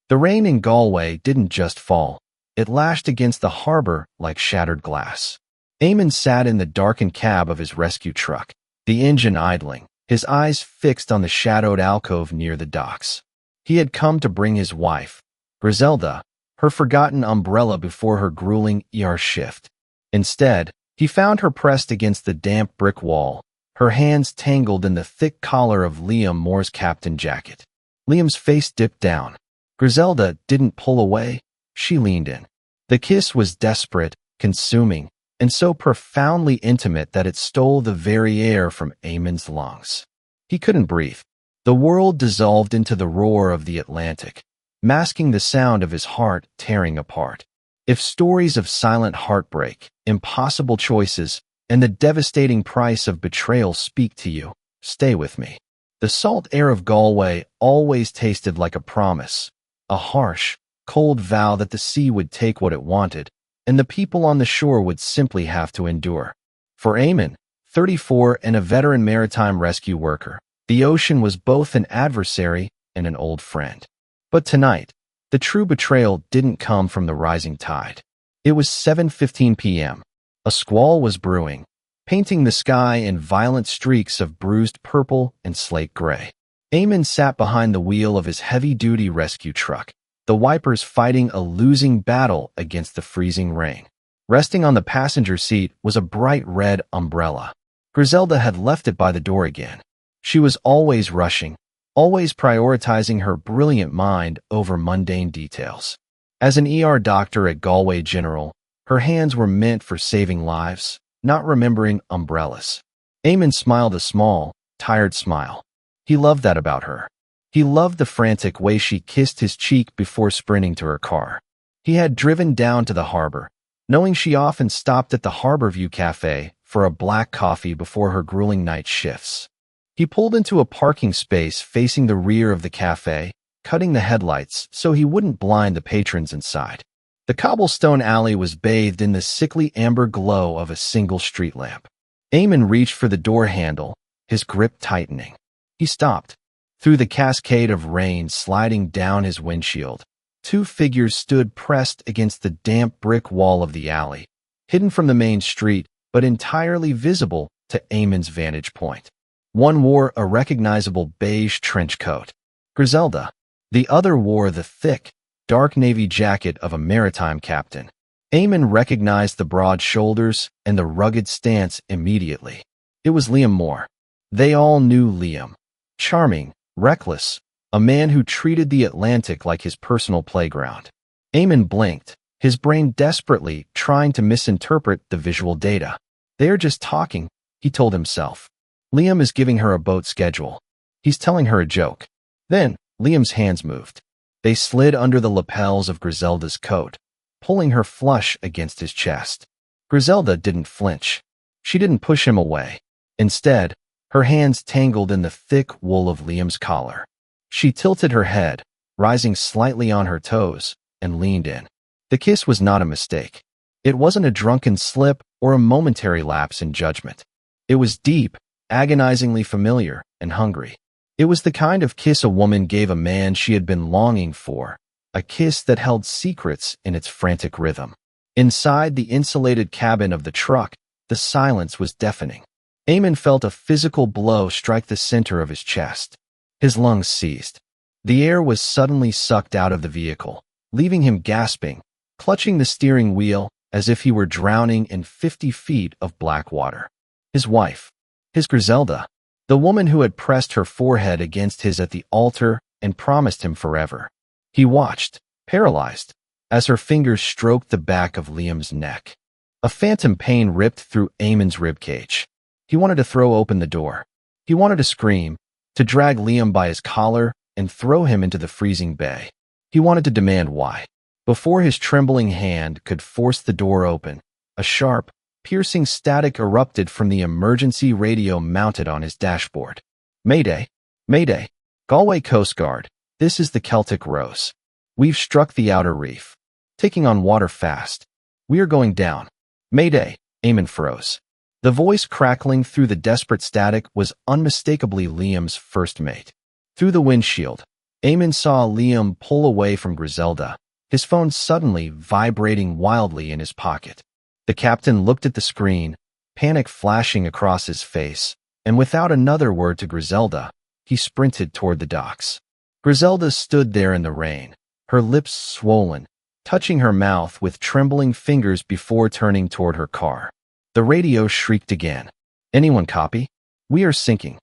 The rain in Galway didn't just fall. It lashed against the harbor like shattered glass. Eamon sat in the darkened cab of his rescue truck, the engine idling, his eyes fixed on the shadowed alcove near the docks. He had come to bring his wife, Griselda, her forgotten umbrella before her grueling shift. Instead, he found her pressed against the damp brick wall, her hands tangled in the thick collar of Liam Moore's captain jacket. Liam's face dipped down. Griselda didn't pull away. She leaned in. The kiss was desperate, consuming, and so profoundly intimate that it stole the very air from Eamon's lungs. He couldn't breathe. The world dissolved into the roar of the Atlantic, masking the sound of his heart tearing apart. If stories of silent heartbreak, impossible choices, and the devastating price of betrayal speak to you, stay with me. The salt air of Galway always tasted like a promise, a harsh, cold vow that the sea would take what it wanted, and the people on the shore would simply have to endure. For Eamon, 34 and a veteran maritime rescue worker, the ocean was both an adversary and an old friend. But tonight, the true betrayal didn't come from the rising tide. It was 7:15 p.m. A squall was brewing, painting the sky in violent streaks of bruised purple and slate gray. Eamon sat behind the wheel of his heavy-duty rescue truck, the wipers fighting a losing battle against the freezing rain. Resting on the passenger seat was a bright red umbrella. Griselda had left it by the door again. She was always rushing, always prioritizing her brilliant mind over mundane details. As an ER doctor at Galway General, her hands were meant for saving lives, not remembering umbrellas. Eamon smiled a small, tired smile. He loved that about her. He loved the frantic way she kissed his cheek before sprinting to her car. He had driven down to the harbor, knowing she often stopped at the Harborview Cafe for a black coffee before her grueling night shifts. He pulled into a parking space facing the rear of the cafe, cutting the headlights so he wouldn't blind the patrons inside. The cobblestone alley was bathed in the sickly amber glow of a single street lamp. Eamon reached for the door handle, his grip tightening. He stopped. Through the cascade of rain sliding down his windshield, two figures stood pressed against the damp brick wall of the alley, hidden from the main street but entirely visible to Eamon's vantage point. One wore a recognizable beige trench coat, Griselda. The other wore the thick, dark navy jacket of a maritime captain. Eamon recognized the broad shoulders and the rugged stance immediately. It was Liam Moore. They all knew Liam. Charming, reckless, a man who treated the Atlantic like his personal playground. Eamon blinked, his brain desperately trying to misinterpret the visual data. They are just talking, he told himself. Liam is giving her a boat schedule. He's telling her a joke. Then, Liam's hands moved. They slid under the lapels of Griselda's coat, pulling her flush against his chest. Griselda didn't flinch. She didn't push him away. Instead, her hands tangled in the thick wool of Liam's collar. She tilted her head, rising slightly on her toes, and leaned in. The kiss was not a mistake. It wasn't a drunken slip or a momentary lapse in judgment. It was deep, agonizingly familiar, and hungry. It was the kind of kiss a woman gave a man she had been longing for, a kiss that held secrets in its frantic rhythm. Inside the insulated cabin of the truck, the silence was deafening. Eamon felt a physical blow strike the center of his chest. His lungs seized. The air was suddenly sucked out of the vehicle, leaving him gasping, clutching the steering wheel as if he were drowning in 50 feet of black water. His wife, his Griselda, the woman who had pressed her forehead against his at the altar and promised him forever. He watched, paralyzed, as her fingers stroked the back of Liam's neck. A phantom pain ripped through Eamon's ribcage. He wanted to throw open the door. He wanted to scream, to drag Liam by his collar and throw him into the freezing bay. He wanted to demand why. Before his trembling hand could force the door open, a sharp, piercing static erupted from the emergency radio mounted on his dashboard. Mayday! Mayday! Galway Coast Guard, this is the Celtic Rose. We've struck the outer reef. Taking on water fast. We are going down. Mayday! Eamon froze. The voice crackling through the desperate static was unmistakably Liam's first mate. Through the windshield, Eamon saw Liam pull away from Griselda, his phone suddenly vibrating wildly in his pocket. The captain looked at the screen, panic flashing across his face, and without another word to Griselda, he sprinted toward the docks. Griselda stood there in the rain, her lips swollen, touching her mouth with trembling fingers before turning toward her car. The radio shrieked again. "Anyone copy? We are sinking."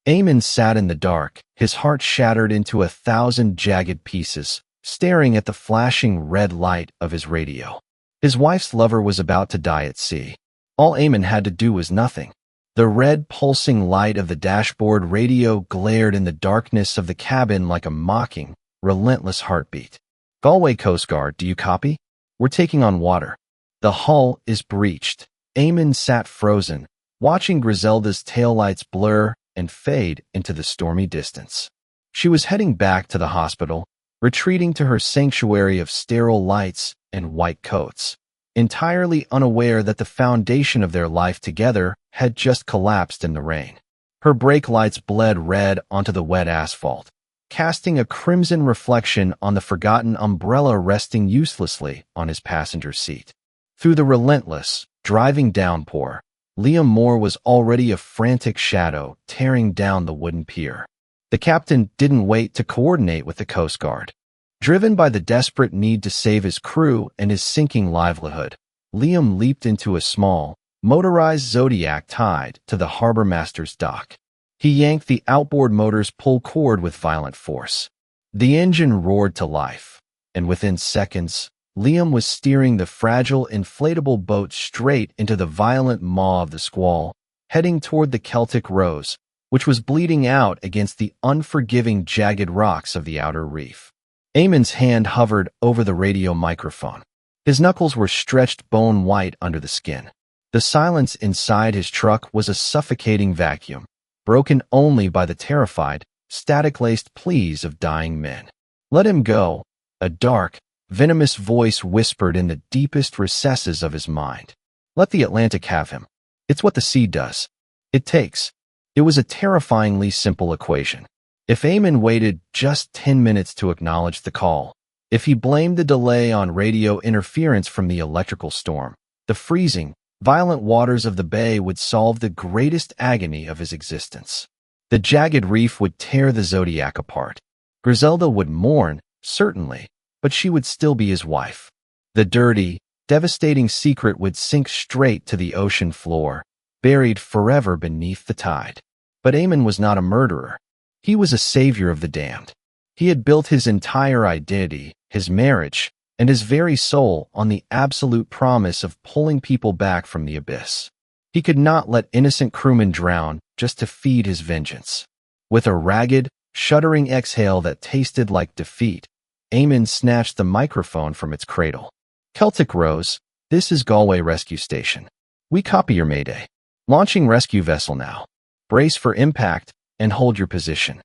Eamon sat in the dark, his heart shattered into 1,000 jagged pieces, staring at the flashing red light of his radio. His wife's lover was about to die at sea. All Eamon had to do was nothing. The red pulsing light of the dashboard radio glared in the darkness of the cabin like a mocking, relentless heartbeat. "Galway Coast Guard, do you copy? We're taking on water. The hull is breached." Eamon sat frozen, watching Griselda's taillights blur and fade into the stormy distance. She was heading back to the hospital, retreating to her sanctuary of sterile lights and white coats, entirely unaware that the foundation of their life together had just collapsed in the rain. Her brake lights bled red onto the wet asphalt, casting a crimson reflection on the forgotten umbrella resting uselessly on his passenger seat. Through the relentless, driving downpour, Liam Moore was already a frantic shadow tearing down the wooden pier. The captain didn't wait to coordinate with the Coast Guard. Driven by the desperate need to save his crew and his sinking livelihood, Liam leaped into a small, motorized Zodiac tied to the harbor master's dock. He yanked the outboard motor's pull cord with violent force. The engine roared to life, and within seconds, Liam was steering the fragile, inflatable boat straight into the violent maw of the squall, heading toward the Celtic Rose, which was bleeding out against the unforgiving, jagged rocks of the outer reef. Eamon's hand hovered over the radio microphone. His knuckles were stretched bone white under the skin. The silence inside his truck was a suffocating vacuum, broken only by the terrified, static-laced pleas of dying men. "Let him go," a dark, venomous voice whispered in the deepest recesses of his mind. "Let the Atlantic have him. It's what the sea does. It takes." It was a terrifyingly simple equation. If Eamon waited just 10 minutes to acknowledge the call, if he blamed the delay on radio interference from the electrical storm, the freezing, violent waters of the bay would solve the greatest agony of his existence. The jagged reef would tear the Zodiac apart. Griselda would mourn, certainly, but she would still be his wife. The dirty, devastating secret would sink straight to the ocean floor, buried forever beneath the tide. But Eamon was not a murderer. He was a savior of the damned. He had built his entire identity, his marriage, and his very soul on the absolute promise of pulling people back from the abyss. He could not let innocent crewmen drown just to feed his vengeance. With a ragged, shuddering exhale that tasted like defeat, Eamon snatched the microphone from its cradle. "Celtic Rose, this is Galway Rescue Station. We copy your mayday. Launching rescue vessel now. Brace for impact and hold your position."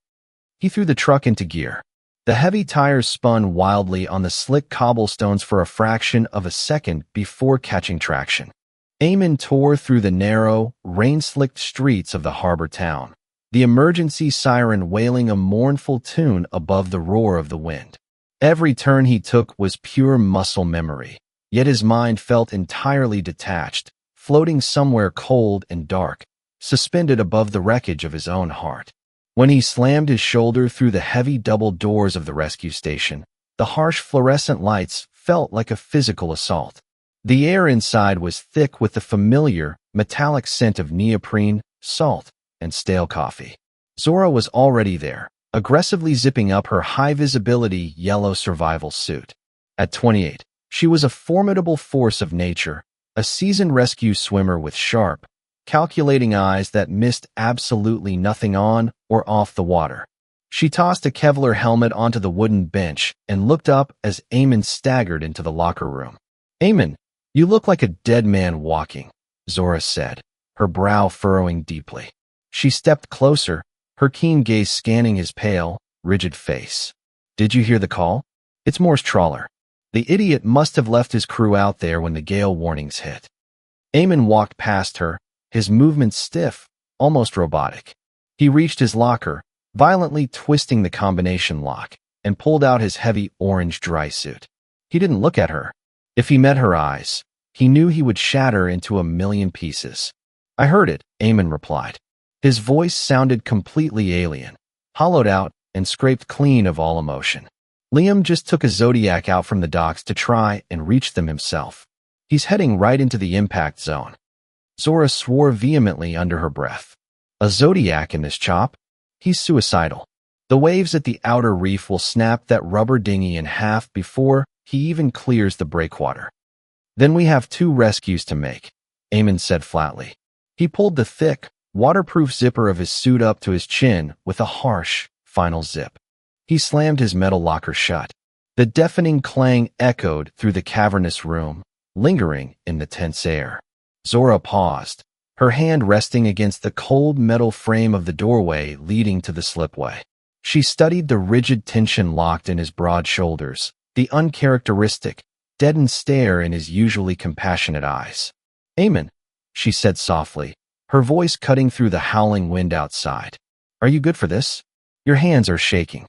He threw the truck into gear. The heavy tires spun wildly on the slick cobblestones for a fraction of a second before catching traction. Eamon tore through the narrow, rain-slicked streets of the harbor town, the emergency siren wailing a mournful tune above the roar of the wind. Every turn he took was pure muscle memory, yet his mind felt entirely detached, floating somewhere cold and dark, suspended above the wreckage of his own heart. When he slammed his shoulder through the heavy double doors of the rescue station, the harsh fluorescent lights felt like a physical assault. The air inside was thick with the familiar, metallic scent of neoprene, salt, and stale coffee. Zora was already there, aggressively zipping up her high-visibility yellow survival suit. At 28, she was a formidable force of nature, a seasoned rescue swimmer with sharp, calculating eyes that missed absolutely nothing on or off the water. She tossed a Kevlar helmet onto the wooden bench and looked up as Eamon staggered into the locker room. "Eamon, you look like a dead man walking," Zora said, her brow furrowing deeply. She stepped closer, her keen gaze scanning his pale, rigid face. "Did you hear the call? It's Moore's trawler. The idiot must have left his crew out there when the gale warnings hit." Eamon walked past her, his movements stiff, almost robotic. He reached his locker, violently twisting the combination lock, and pulled out his heavy orange dry suit. He didn't look at her. If he met her eyes, he knew he would shatter into a million pieces. I heard it, Eamon replied. His voice sounded completely alien, hollowed out and scraped clean of all emotion. Liam just took a Zodiac out from the docks to try and reach them himself. He's heading right into the impact zone. Zora swore vehemently under her breath. A Zodiac in this chop? He's suicidal. The waves at the outer reef will snap that rubber dinghy in half before he even clears the breakwater. Then we have 2 rescues to make, Eamon said flatly. He pulled the thick, waterproof zipper of his suit up to his chin with a harsh, final zip. He slammed his metal locker shut. The deafening clang echoed through the cavernous room, lingering in the tense air. Zora paused, her hand resting against the cold metal frame of the doorway leading to the slipway. She studied the rigid tension locked in his broad shoulders, the uncharacteristic, deadened stare in his usually compassionate eyes. Eamon, she said softly, her voice cutting through the howling wind outside. Are you good for this? Your hands are shaking.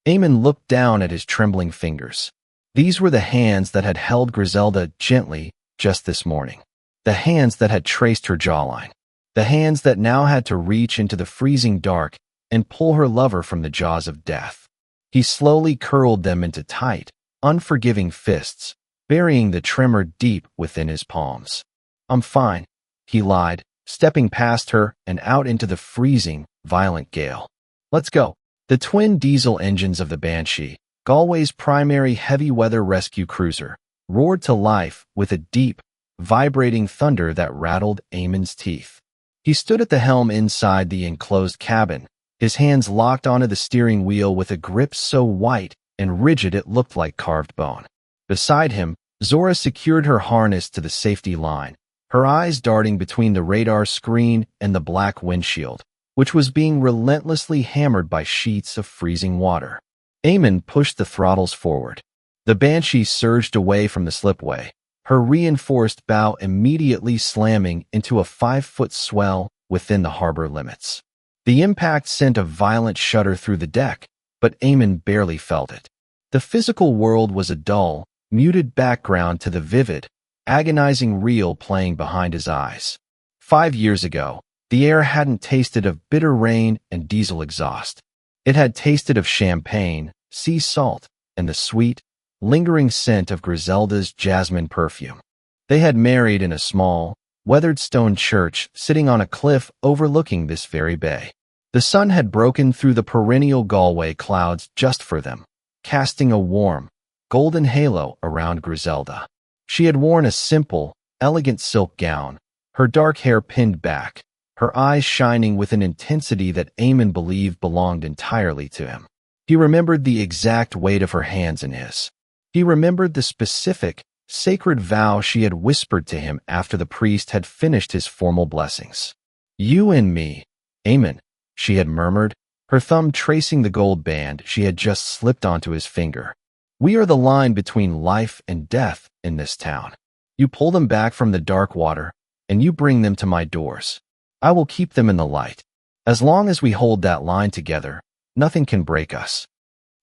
Eamon looked down at his trembling fingers. These were the hands that had held Griselda gently just this morning. The hands that had traced her jawline. The hands that now had to reach into the freezing dark and pull her lover from the jaws of death. He slowly curled them into tight, unforgiving fists, burying the tremor deep within his palms. I'm fine, he lied, stepping past her and out into the freezing, violent gale. Let's go. The twin diesel engines of the Banshee, Galway's primary heavy-weather rescue cruiser, roared to life with a deep, vibrating thunder that rattled Eamon's teeth. He stood at the helm inside the enclosed cabin, his hands locked onto the steering wheel with a grip so white and rigid it looked like carved bone. Beside him, Zora secured her harness to the safety line, her eyes darting between the radar screen and the black windshield, which was being relentlessly hammered by sheets of freezing water. Eamon pushed the throttles forward. The Banshee surged away from the slipway, her reinforced bow immediately slamming into a 5-foot swell within the harbor limits. The impact sent a violent shudder through the deck, but Eamon barely felt it. The physical world was a dull, muted background to the vivid, agonizing reel playing behind his eyes. 5 years ago, the air hadn't tasted of bitter rain and diesel exhaust. It had tasted of champagne, sea salt, and the sweet, lingering scent of Griselda's jasmine perfume. They had married in a small, weathered stone church sitting on a cliff overlooking this very bay. The sun had broken through the perennial Galway clouds just for them, casting a warm, golden halo around Griselda. She had worn a simple, elegant silk gown, her dark hair pinned back, her eyes shining with an intensity that Eamon believed belonged entirely to him. He remembered the exact weight of her hands in his. He remembered the specific, sacred vow she had whispered to him after the priest had finished his formal blessings. You and me, Eamon, she had murmured, her thumb tracing the gold band she had just slipped onto his finger. We are the line between life and death in this town. You pull them back from the dark water, and you bring them to my doors. I will keep them in the light. As long as we hold that line together, nothing can break us.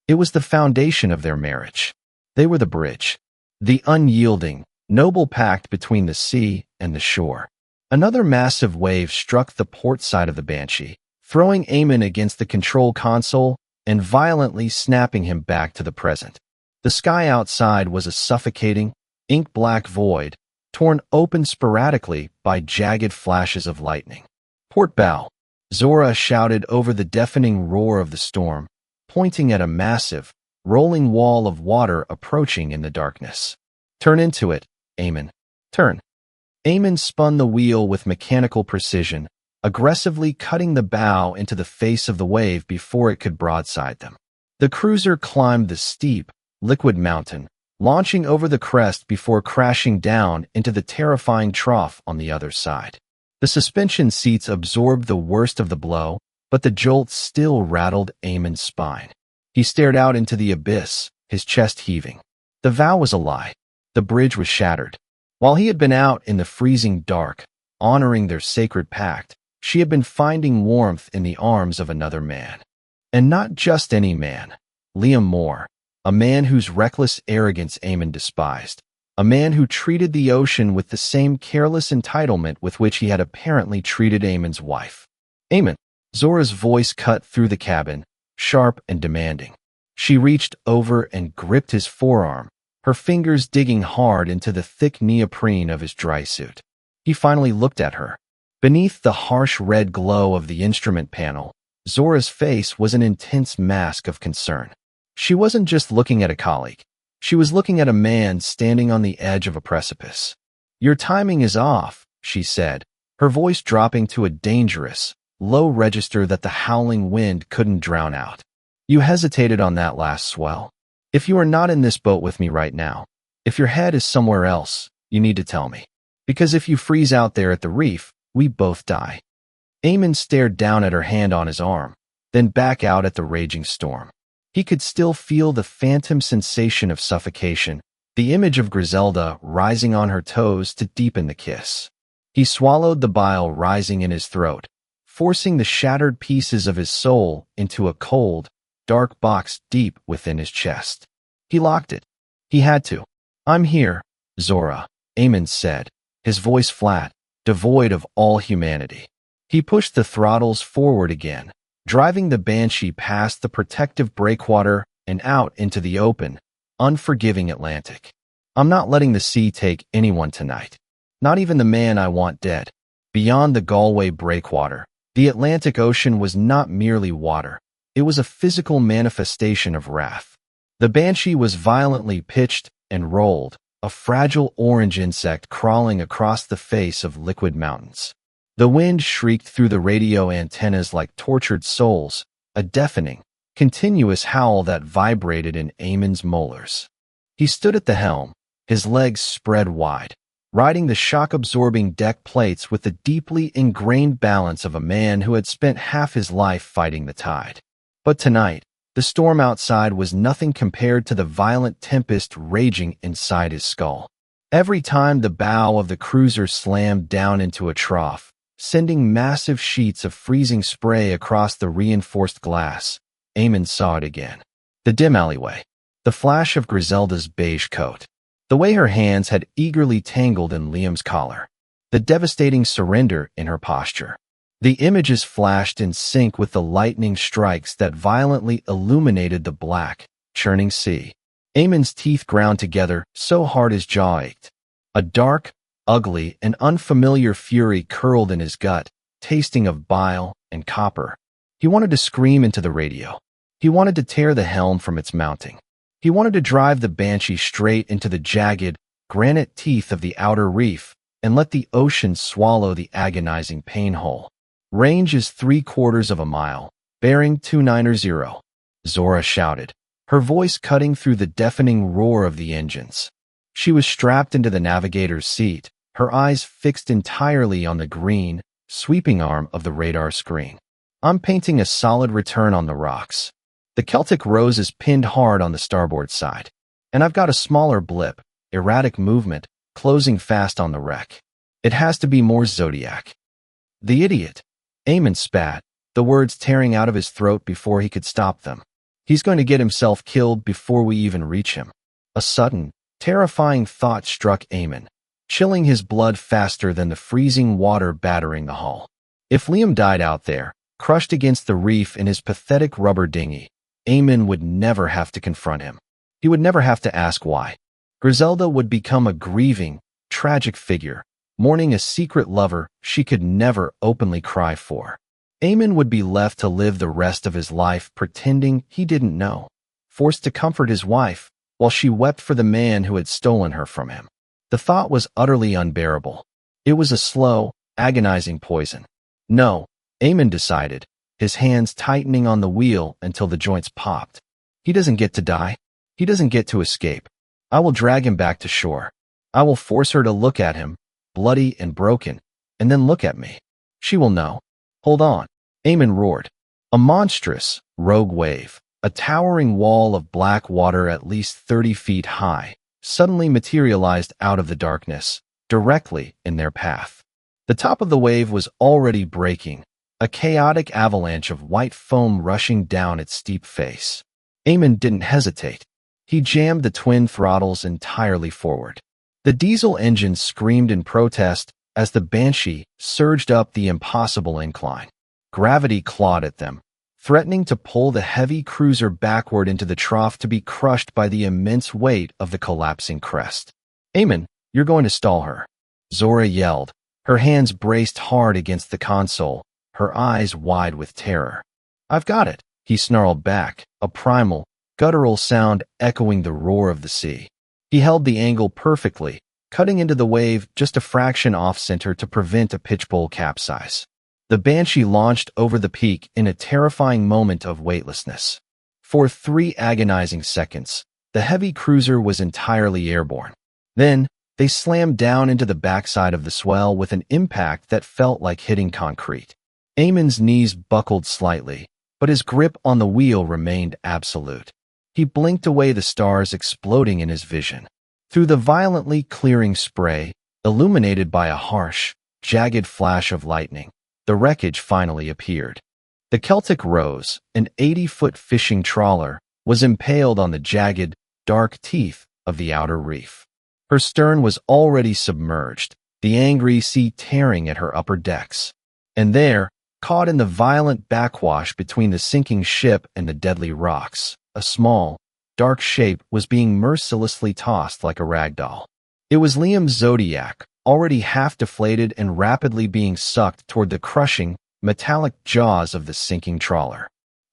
It was the foundation of their marriage. They were the bridge, the unyielding, noble pact between the sea and the shore. Another massive wave struck the port side of the Banshee, throwing Eamon against the control console and violently snapping him back to the present. The sky outside was a suffocating, ink-black void, torn open sporadically by jagged flashes of lightning. Port bow, Zora shouted over the deafening roar of the storm, pointing at a massive, rolling wall of water approaching in the darkness. Turn into it, Eamon. Turn. Eamon spun the wheel with mechanical precision, aggressively cutting the bow into the face of the wave before it could broadside them. The cruiser climbed the steep, liquid mountain, launching over the crest before crashing down into the terrifying trough on the other side. The suspension seats absorbed the worst of the blow, but the jolt still rattled Eamon's spine. He stared out into the abyss, his chest heaving. The vow was a lie. The bridge was shattered. While he had been out in the freezing dark, honoring their sacred pact, she had been finding warmth in the arms of another man. And not just any man. Liam Moore, a man whose reckless arrogance Eamon despised. A man who treated the ocean with the same careless entitlement with which he had apparently treated Eamon's wife. Eamon. Zora's voice cut through the cabin, sharp and demanding. She reached over and gripped his forearm, her fingers digging hard into the thick neoprene of his dry suit. He finally looked at her. Beneath the harsh red glow of the instrument panel, Zora's face was an intense mask of concern. She wasn't just looking at a colleague. She was looking at a man standing on the edge of a precipice. "Your timing is off," she said, her voice dropping to a dangerous, low register that the howling wind couldn't drown out. "You hesitated on that last swell. If you are not in this boat with me right now, if your head is somewhere else, you need to tell me. Because if you freeze out there at the reef, we both die." Eamon stared down at her hand on his arm, then back out at the raging storm. He could still feel the phantom sensation of suffocation, the image of Griselda rising on her toes to deepen the kiss. He swallowed the bile rising in his throat, forcing the shattered pieces of his soul into a cold, dark box deep within his chest. He locked it. He had to. "I'm here, Zora," Eamon said, his voice flat, devoid of all humanity. He pushed the throttles forward again, driving the Banshee past the protective breakwater and out into the open, unforgiving Atlantic. "I'm not letting the sea take anyone tonight. Not even the man I want dead." Beyond the Galway breakwater, the Atlantic Ocean was not merely water. It was a physical manifestation of wrath. The Banshee was violently pitched and rolled, a fragile orange insect crawling across the face of liquid mountains. The wind shrieked through the radio antennas like tortured souls, a deafening, continuous howl that vibrated in Eamon's molars. He stood at the helm, his legs spread wide, riding the shock-absorbing deck plates with the deeply ingrained balance of a man who had spent half his life fighting the tide. But tonight, the storm outside was nothing compared to the violent tempest raging inside his skull. Every time the bow of the cruiser slammed down into a trough, sending massive sheets of freezing spray across the reinforced glass, Eamon saw it again. The dim alleyway, the flash of Griselda's beige coat, the way her hands had eagerly tangled in Liam's collar, the devastating surrender in her posture. The images flashed in sync with the lightning strikes that violently illuminated the black, churning sea. Eamon's teeth ground together so hard his jaw ached. A dark, ugly, and unfamiliar fury curled in his gut, tasting of bile and copper. He wanted to scream into the radio. He wanted to tear the helm from its mounting. He wanted to drive the Banshee straight into the jagged, granite teeth of the outer reef and let the ocean swallow the agonizing pain hole. "Range is 3/4 of a mile, bearing 290, Zora shouted, her voice cutting through the deafening roar of the engines. She was strapped into the navigator's seat, her eyes fixed entirely on the green, sweeping arm of the radar screen. "I'm painting a solid return on the rocks. The Celtic Rose is pinned hard on the starboard side, and I've got a smaller blip, erratic movement, closing fast on the wreck. It has to be more Zodiac." "The idiot!" Eamon spat, the words tearing out of his throat before he could stop them. "He's going to get himself killed before we even reach him." A sudden, terrifying thought struck Eamon, chilling his blood faster than the freezing water battering the hull. If Liam died out there, crushed against the reef in his pathetic rubber dinghy, Eamon would never have to confront him. He would never have to ask why. Griselda would become a grieving, tragic figure, mourning a secret lover she could never openly cry for. Eamon would be left to live the rest of his life pretending he didn't know, forced to comfort his wife while she wept for the man who had stolen her from him. The thought was utterly unbearable. It was a slow, agonizing poison. "No," Eamon decided, his hands tightening on the wheel until the joints popped. "He doesn't get to die. He doesn't get to escape. I will drag him back to shore. I will force her to look at him, bloody and broken, and then look at me. She will know." "Hold on," Eamon roared. A monstrous, rogue wave, a towering wall of black water at least 30 feet high, suddenly materialized out of the darkness, directly in their path. The top of the wave was already breaking, a chaotic avalanche of white foam rushing down its steep face. Eamon didn't hesitate. He jammed the twin throttles entirely forward. The diesel engine screamed in protest as the Banshee surged up the impossible incline. Gravity clawed at them, threatening to pull the heavy cruiser backward into the trough to be crushed by the immense weight of the collapsing crest. "Eamon, you're going to stall her," Zora yelled, her hands braced hard against the console, her eyes wide with terror. "I've got it," he snarled back, a primal, guttural sound echoing the roar of the sea. He held the angle perfectly, cutting into the wave just a fraction off-center to prevent a pitchpole capsize. The Banshee launched over the peak in a terrifying moment of weightlessness. For 3 agonizing seconds, the heavy cruiser was entirely airborne. Then, they slammed down into the backside of the swell with an impact that felt like hitting concrete. Eamon's knees buckled slightly, but his grip on the wheel remained absolute. He blinked away the stars exploding in his vision. Through the violently clearing spray, illuminated by a harsh, jagged flash of lightning, the wreckage finally appeared. The Celtic Rose, an 80-foot fishing trawler, was impaled on the jagged, dark teeth of the outer reef. Her stern was already submerged, the angry sea tearing at her upper decks. And there, caught in the violent backwash between the sinking ship and the deadly rocks, a small, dark shape was being mercilessly tossed like a rag doll. It was Liam's Zodiac, already half deflated and rapidly being sucked toward the crushing, metallic jaws of the sinking trawler.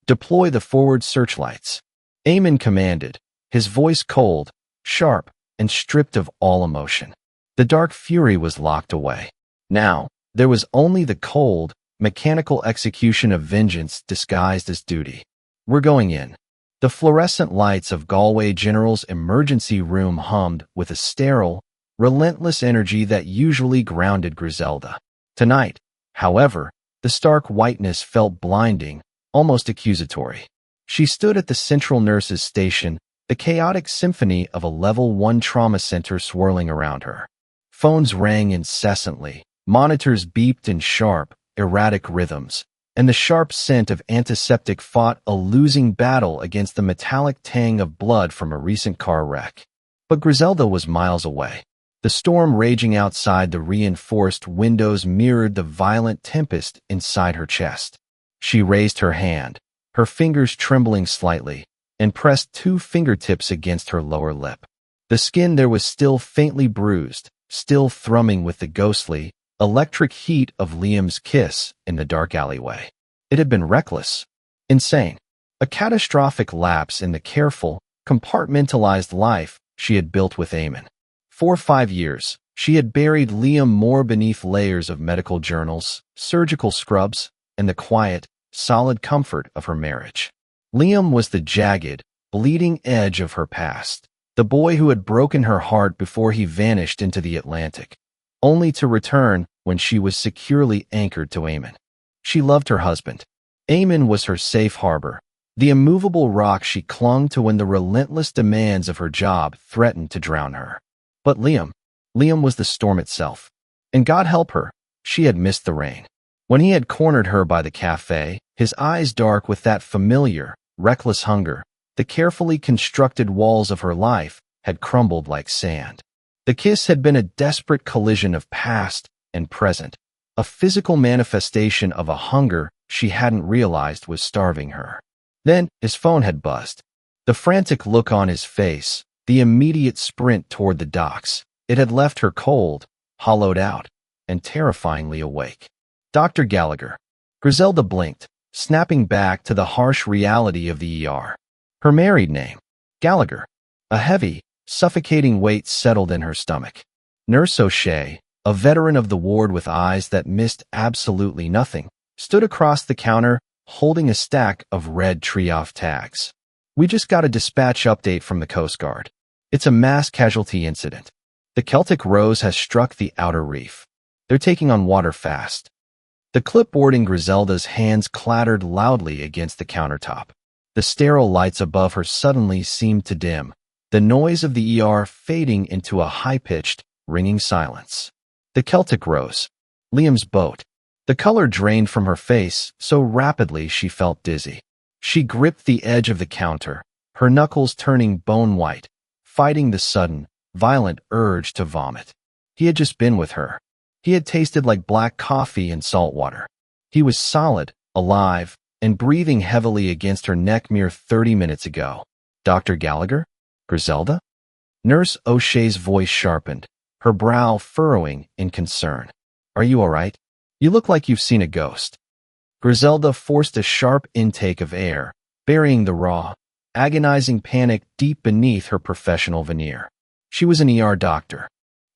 "Deploy the forward searchlights," Eamon commanded, his voice cold, sharp, and stripped of all emotion. The dark fury was locked away. Now, there was only the cold, mechanical execution of vengeance disguised as duty. "We're going in." The fluorescent lights of Galway General's emergency room hummed with a sterile, relentless energy that usually grounded Griselda. Tonight, however, the stark whiteness felt blinding, almost accusatory. She stood at the central nurse's station, the chaotic symphony of a level 1 trauma center swirling around her. Phones rang incessantly, monitors beeped in sharp, erratic rhythms, and the sharp scent of antiseptic fought a losing battle against the metallic tang of blood from a recent car wreck. But Griselda was miles away. The storm raging outside the reinforced windows mirrored the violent tempest inside her chest. She raised her hand, her fingers trembling slightly, and pressed 2 fingertips against her lower lip. The skin there was still faintly bruised, still thrumming with the ghostly, electric heat of Liam's kiss in the dark alleyway. It had been reckless, insane, a catastrophic lapse in the careful, compartmentalized life she had built with Eamon. For 5 years, she had buried Liam more beneath layers of medical journals, surgical scrubs, and the quiet, solid comfort of her marriage. Liam was the jagged, bleeding edge of her past, the boy who had broken her heart before he vanished into the Atlantic, only to return when she was securely anchored to Eamon. She loved her husband. Eamon was her safe harbor, the immovable rock she clung to when the relentless demands of her job threatened to drown her. But Liam was the storm itself. And God help her, she had missed the rain. When he had cornered her by the cafe, his eyes dark with that familiar, reckless hunger, the carefully constructed walls of her life had crumbled like sand. The kiss had been a desperate collision of past and present, a physical manifestation of a hunger she hadn't realized was starving her. Then his phone had buzzed. The frantic look on his face, the immediate sprint toward the docks, it had left her cold, hollowed out, and terrifyingly awake. Dr. Gallagher. Griselda blinked, snapping back to the harsh reality of the ER. Her married name, Gallagher. A heavy, suffocating weight settled in her stomach. Nurse O'Shea, a veteran of the ward with eyes that missed absolutely nothing, stood across the counter holding a stack of red tree-off tags. "We just got a dispatch update from the Coast Guard. It's a mass casualty incident. The Celtic Rose has struck the outer reef. They're taking on water fast." The clipboard in Griselda's hands clattered loudly against the countertop. The sterile lights above her suddenly seemed to dim, the noise of the ER fading into a high-pitched, ringing silence. The Celtic Rose, Liam's boat. The color drained from her face so rapidly she felt dizzy. She gripped the edge of the counter, her knuckles turning bone-white, fighting the sudden, violent urge to vomit. He had just been with her. He had tasted like black coffee and salt water. He was solid, alive, and breathing heavily against her neck mere 30 minutes ago. Dr. Gallagher? Griselda? Nurse O'Shea's voice sharpened, her brow furrowing in concern. Are you all right? You look like you've seen a ghost. Griselda forced a sharp intake of air, burying the raw, agonizing panic deep beneath her professional veneer. She was an ER doctor.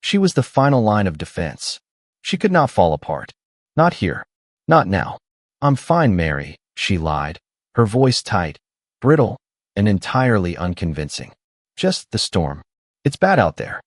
She was the final line of defense. She could not fall apart. Not here. Not now. I'm fine, Mary, she lied, her voice tight, brittle, and entirely unconvincing. Just the storm. It's bad out there.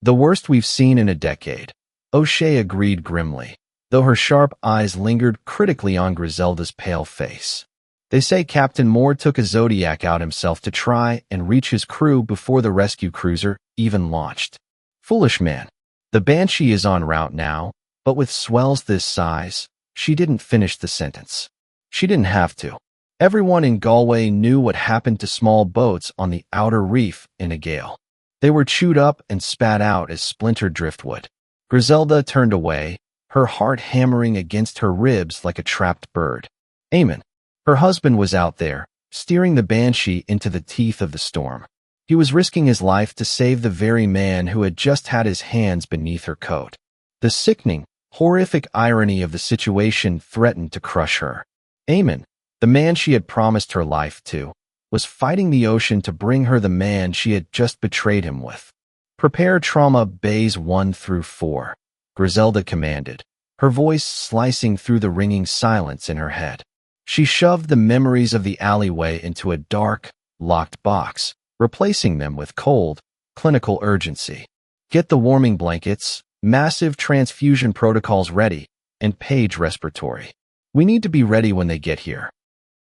The worst we've seen in a decade, O'Shea agreed grimly, though her sharp eyes lingered critically on Griselda's pale face. They say Captain Moore took a Zodiac out himself to try and reach his crew before the rescue cruiser even launched. Foolish man. The Banshee is en route now, but with swells this size, she didn't finish the sentence. She didn't have to. Everyone in Galway knew what happened to small boats on the outer reef in a gale. They were chewed up and spat out as splintered driftwood. Griselda turned away, her heart hammering against her ribs like a trapped bird. Eamon. Her husband was out there, steering the Banshee into the teeth of the storm. He was risking his life to save the very man who had just had his hands beneath her coat. The sickening, horrific irony of the situation threatened to crush her. Eamon, the man she had promised her life to, was fighting the ocean to bring her the man she had just betrayed him with. Prepare trauma bays 1 through 4, Griselda commanded, her voice slicing through the ringing silence in her head. She shoved the memories of the alleyway into a dark, locked box, replacing them with cold, clinical urgency. Get the warming blankets, massive transfusion protocols ready, and Paige respiratory. We need to be ready when they get here.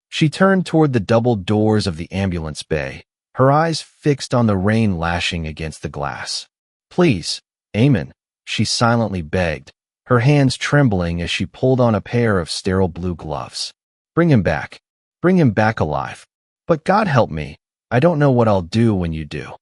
She turned toward the double doors of the ambulance bay, her eyes fixed on the rain lashing against the glass. Please, Eamon, she silently begged, her hands trembling as she pulled on a pair of sterile blue gloves. Bring him back. Bring him back alive. But God help me, I don't know what I'll do when you do.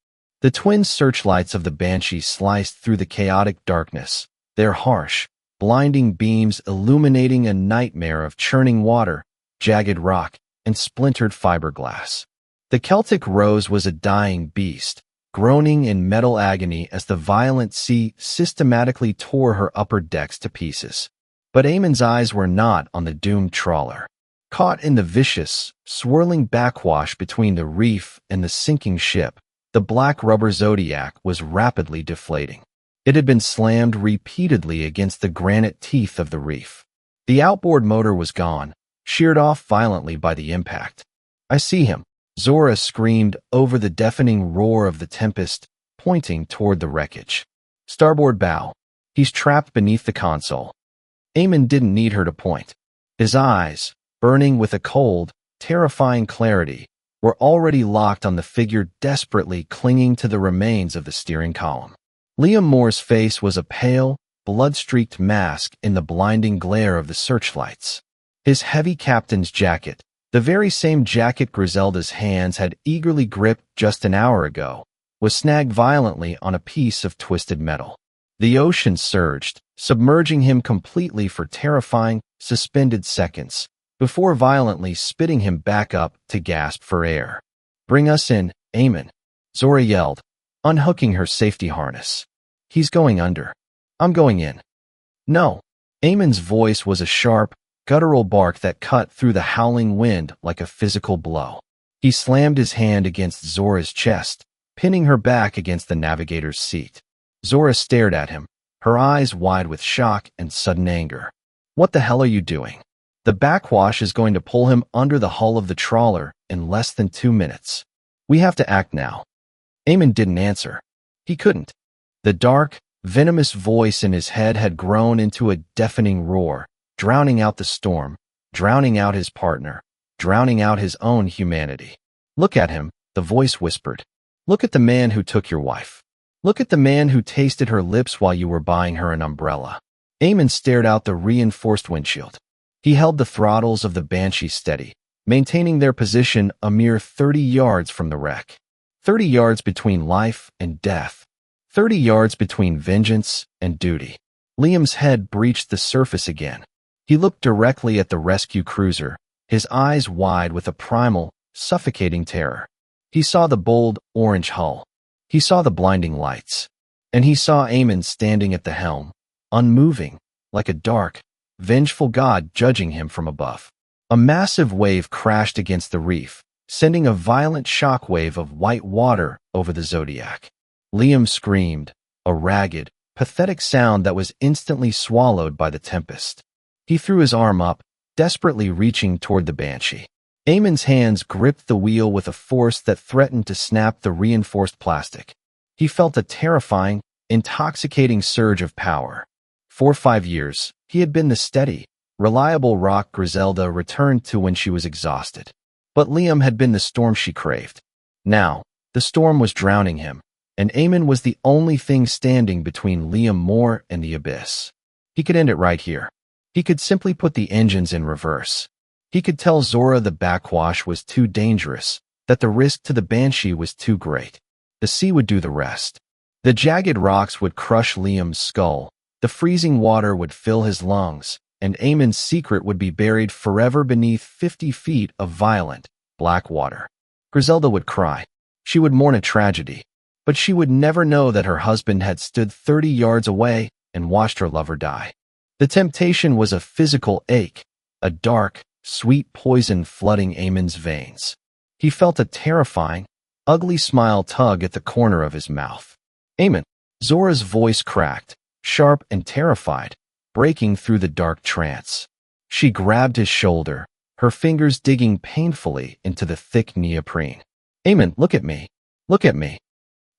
The twin searchlights of the Banshee sliced through the chaotic darkness, their harsh, blinding beams illuminating a nightmare of churning water, jagged rock, and splintered fiberglass. The Celtic Rose was a dying beast, groaning in metal agony as the violent sea systematically tore her upper decks to pieces. But Eamon's eyes were not on the doomed trawler. Caught in the vicious, swirling backwash between the reef and the sinking ship, the black rubber Zodiac was rapidly deflating. It had been slammed repeatedly against the granite teeth of the reef. The outboard motor was gone, sheared off violently by the impact. I see him, Zora screamed over the deafening roar of the tempest, pointing toward the wreckage. Starboard bow. He's trapped beneath the console. Eamon didn't need her to point. His eyes, burning with a cold, terrifying clarity, were already locked on the figure desperately clinging to the remains of the steering column. Liam Moore's face was a pale, blood-streaked mask in the blinding glare of the searchlights. His heavy captain's jacket, the very same jacket Griselda's hands had eagerly gripped just an hour ago, was snagged violently on a piece of twisted metal. The ocean surged, submerging him completely for terrifying, suspended seconds, before violently spitting him back up to gasp for air. Bring us in, Eamon, Zora yelled, unhooking her safety harness. He's going under. I'm going in. No. Eamon's voice was a sharp, guttural bark that cut through the howling wind like a physical blow. He slammed his hand against Zora's chest, pinning her back against the navigator's seat. Zora stared at him, her eyes wide with shock and sudden anger. What the hell are you doing? The backwash is going to pull him under the hull of the trawler in less than 2 minutes. We have to act now. Eamon didn't answer. He couldn't. The dark, venomous voice in his head had grown into a deafening roar, drowning out the storm, drowning out his partner, drowning out his own humanity. Look at him, the voice whispered. Look at the man who took your wife. Look at the man who tasted her lips while you were buying her an umbrella. Eamon stared out the reinforced windshield. He held the throttles of the Banshee steady, maintaining their position a mere 30 yards from the wreck. 30 yards between life and death. 30 yards between vengeance and duty. Liam's head breached the surface again. He looked directly at the rescue cruiser, his eyes wide with a primal, suffocating terror. He saw the bold, orange hull. He saw the blinding lights. And he saw Eamon standing at the helm, unmoving, like a dark, vengeful god judging him from above. A massive wave crashed against the reef, sending a violent shockwave of white water over the Zodiac. Liam screamed, a ragged, pathetic sound that was instantly swallowed by the tempest. He threw his arm up, desperately reaching toward the Banshee. Eamon's hands gripped the wheel with a force that threatened to snap the reinforced plastic. He felt a terrifying, intoxicating surge of power. For 5 years, he had been the steady, reliable rock Griselda returned to when she was exhausted. But Liam had been the storm she craved. Now, the storm was drowning him, and Eamon was the only thing standing between Liam Moore and the abyss. He could end it right here. He could simply put the engines in reverse. He could tell Zora the backwash was too dangerous, that the risk to the Banshee was too great. The sea would do the rest. The jagged rocks would crush Liam's skull, the freezing water would fill his lungs, and Eamon's secret would be buried forever beneath 50 feet of violent, black water. Griselda would cry. She would mourn a tragedy, but she would never know that her husband had stood 30 yards away and watched her lover die. The temptation was a physical ache, a dark, sweet poison flooding Eamon's veins. He felt a terrifying, ugly smile tug at the corner of his mouth. Eamon. Zora's voice cracked, sharp and terrified, breaking through the dark trance. She grabbed his shoulder, her fingers digging painfully into the thick neoprene. Eamon, look at me. Look at me.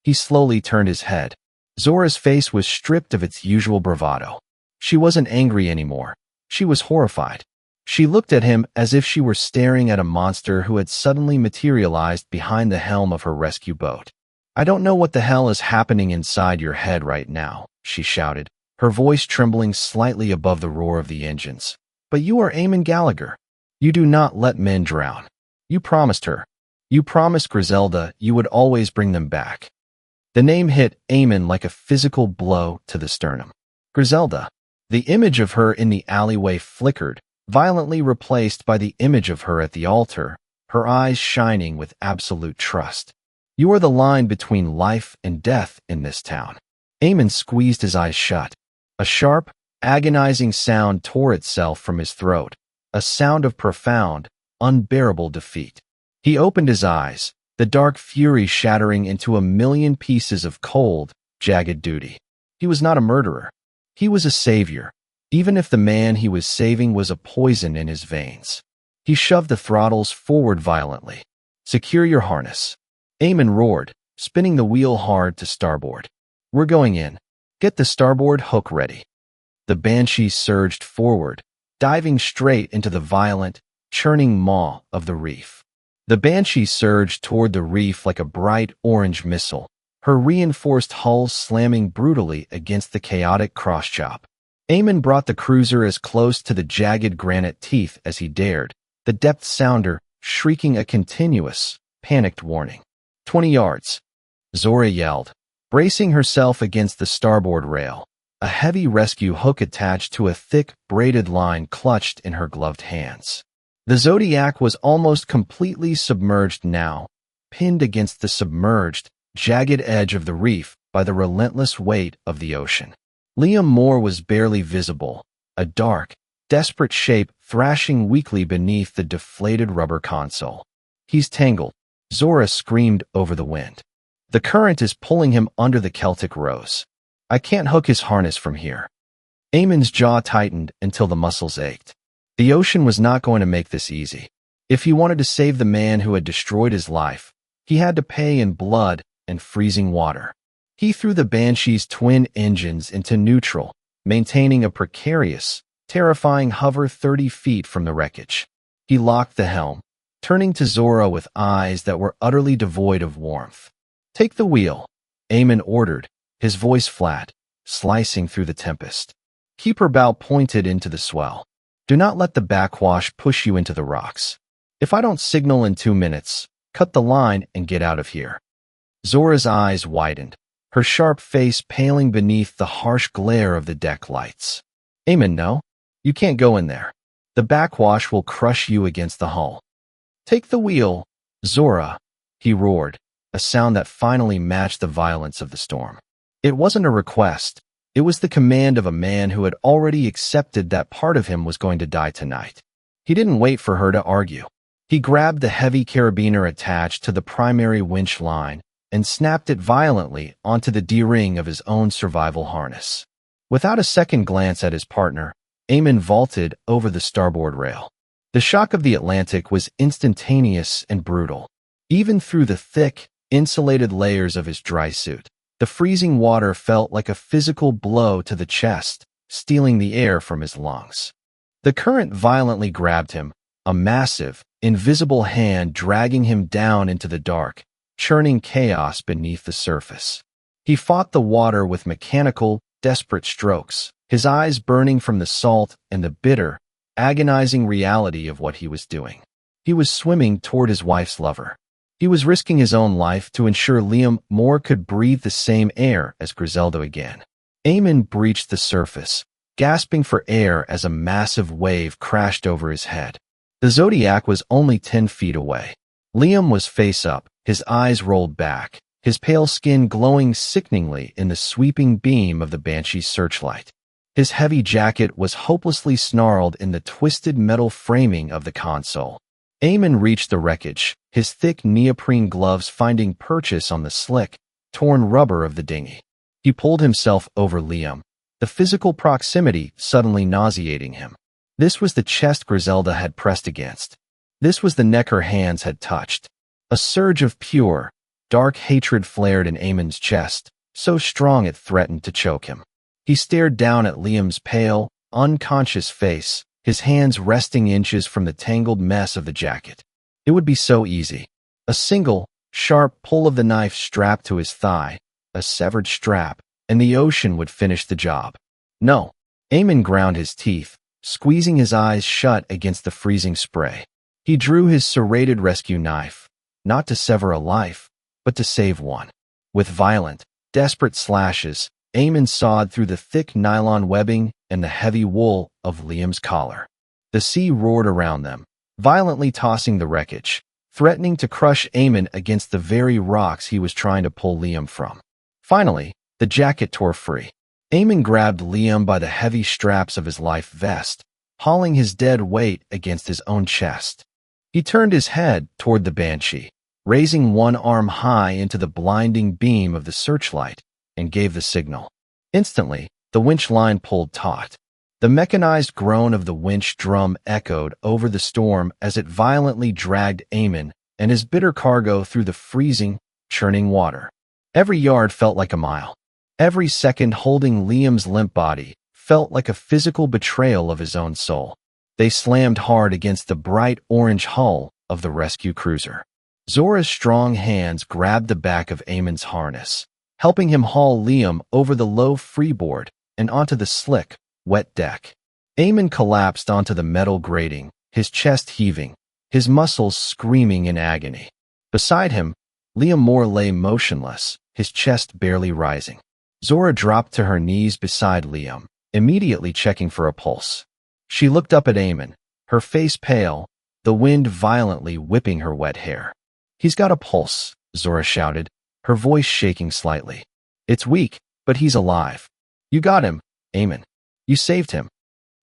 He slowly turned his head. Zora's face was stripped of its usual bravado. She wasn't angry anymore. She was horrified. She looked at him as if she were staring at a monster who had suddenly materialized behind the helm of her rescue boat. I don't know what the hell is happening inside your head right now, she shouted, her voice trembling slightly above the roar of the engines. But you are Eamon Gallagher. You do not let men drown. You promised her. You promised Griselda you would always bring them back. The name hit Eamon like a physical blow to the sternum. Griselda. The image of her in the alleyway flickered, violently replaced by the image of her at the altar, her eyes shining with absolute trust. You are the line between life and death in this town. Eamon squeezed his eyes shut. A sharp, agonizing sound tore itself from his throat, a sound of profound, unbearable defeat. He opened his eyes, the dark fury shattering into a million pieces of cold, jagged duty. He was not a murderer. He was a savior, even if the man he was saving was a poison in his veins. He shoved the throttles forward violently. Secure your harness. Eamon roared, spinning the wheel hard to starboard. We're going in. Get the starboard hook ready. The Banshee surged forward, diving straight into the violent, churning maw of the reef. The Banshee surged toward the reef like a bright orange missile, her reinforced hull slamming brutally against the chaotic cross-chop. Eamon brought the cruiser as close to the jagged granite teeth as he dared, the depth sounder shrieking a continuous, panicked warning. 20 yards. Zora yelled, bracing herself against the starboard rail, a heavy rescue hook attached to a thick, braided line clutched in her gloved hands. The Zodiac was almost completely submerged now, pinned against the submerged, jagged edge of the reef by the relentless weight of the ocean. Liam Moore was barely visible, a dark, desperate shape thrashing weakly beneath the deflated rubber console. He's tangled, Zora screamed over the wind. The current is pulling him under the Celtic Rose. I can't hook his harness from here. Eamon's jaw tightened until the muscles ached. The ocean was not going to make this easy. If he wanted to save the man who had destroyed his life, he had to pay in blood and freezing water. He threw the Banshee's twin engines into neutral, maintaining a precarious, terrifying hover 30 feet from the wreckage. He locked the helm, turning to Zora with eyes that were utterly devoid of warmth. Take the wheel, Eamon ordered, his voice flat, slicing through the tempest. Keep her bow pointed into the swell. Do not let the backwash push you into the rocks. If I don't signal in 2 minutes, cut the line and get out of here." Zora's eyes widened, her sharp face paling beneath the harsh glare of the deck lights. "Eamon, no. You can't go in there. The backwash will crush you against the hull." "Take the wheel, Zora," he roared, a sound that finally matched the violence of the storm. It wasn't a request. It was the command of a man who had already accepted that part of him was going to die tonight. He didn't wait for her to argue. He grabbed the heavy carabiner attached to the primary winch line and snapped it violently onto the D-ring of his own survival harness. Without a second glance at his partner, Eamon vaulted over the starboard rail. The shock of the Atlantic was instantaneous and brutal. Even through the thick, insulated layers of his dry suit, the freezing water felt like a physical blow to the chest, stealing the air from his lungs. The current violently grabbed him, a massive, invisible hand dragging him down into the dark, churning chaos beneath the surface. He fought the water with mechanical, desperate strokes, his eyes burning from the salt and the bitter, agonizing reality of what he was doing. He was swimming toward his wife's lover. He was risking his own life to ensure Liam Moore could breathe the same air as Griselda again. Eamon breached the surface, gasping for air as a massive wave crashed over his head. The Zodiac was only 10 feet away. Liam was face up, his eyes rolled back, his pale skin glowing sickeningly in the sweeping beam of the Banshee's searchlight. His heavy jacket was hopelessly snarled in the twisted metal framing of the console. Eamon reached the wreckage, his thick neoprene gloves finding purchase on the slick, torn rubber of the dinghy. He pulled himself over Liam, the physical proximity suddenly nauseating him. This was the chest Griselda had pressed against. This was the neck her hands had touched. A surge of pure, dark hatred flared in Eamon's chest, so strong it threatened to choke him. He stared down at Liam's pale, unconscious face, his hands resting inches from the tangled mess of the jacket. It would be so easy. A single, sharp pull of the knife strapped to his thigh, a severed strap, and the ocean would finish the job. No. Eamon ground his teeth, squeezing his eyes shut against the freezing spray. He drew his serrated rescue knife, not to sever a life, but to save one. With violent, desperate slashes, Eamon sawed through the thick nylon webbing and the heavy wool of Liam's collar. The sea roared around them, violently tossing the wreckage, threatening to crush Eamon against the very rocks he was trying to pull Liam from. Finally, the jacket tore free. Eamon grabbed Liam by the heavy straps of his life vest, hauling his dead weight against his own chest. He turned his head toward the Banshee, raising one arm high into the blinding beam of the searchlight, and gave the signal. Instantly, the winch line pulled taut. The mechanized groan of the winch drum echoed over the storm as it violently dragged Eamon and his bitter cargo through the freezing, churning water. Every yard felt like a mile. Every second holding Liam's limp body felt like a physical betrayal of his own soul. They slammed hard against the bright orange hull of the rescue cruiser. Zora's strong hands grabbed the back of Eamon's harness, helping him haul Liam over the low freeboard and onto the slick, wet deck. Eamon collapsed onto the metal grating, his chest heaving, his muscles screaming in agony. Beside him, Liam Moore lay motionless, his chest barely rising. Zora dropped to her knees beside Liam, immediately checking for a pulse. She looked up at Eamon, her face pale, the wind violently whipping her wet hair. "He's got a pulse," Zora shouted, her voice shaking slightly. "It's weak, but he's alive. You got him, Eamon. You saved him."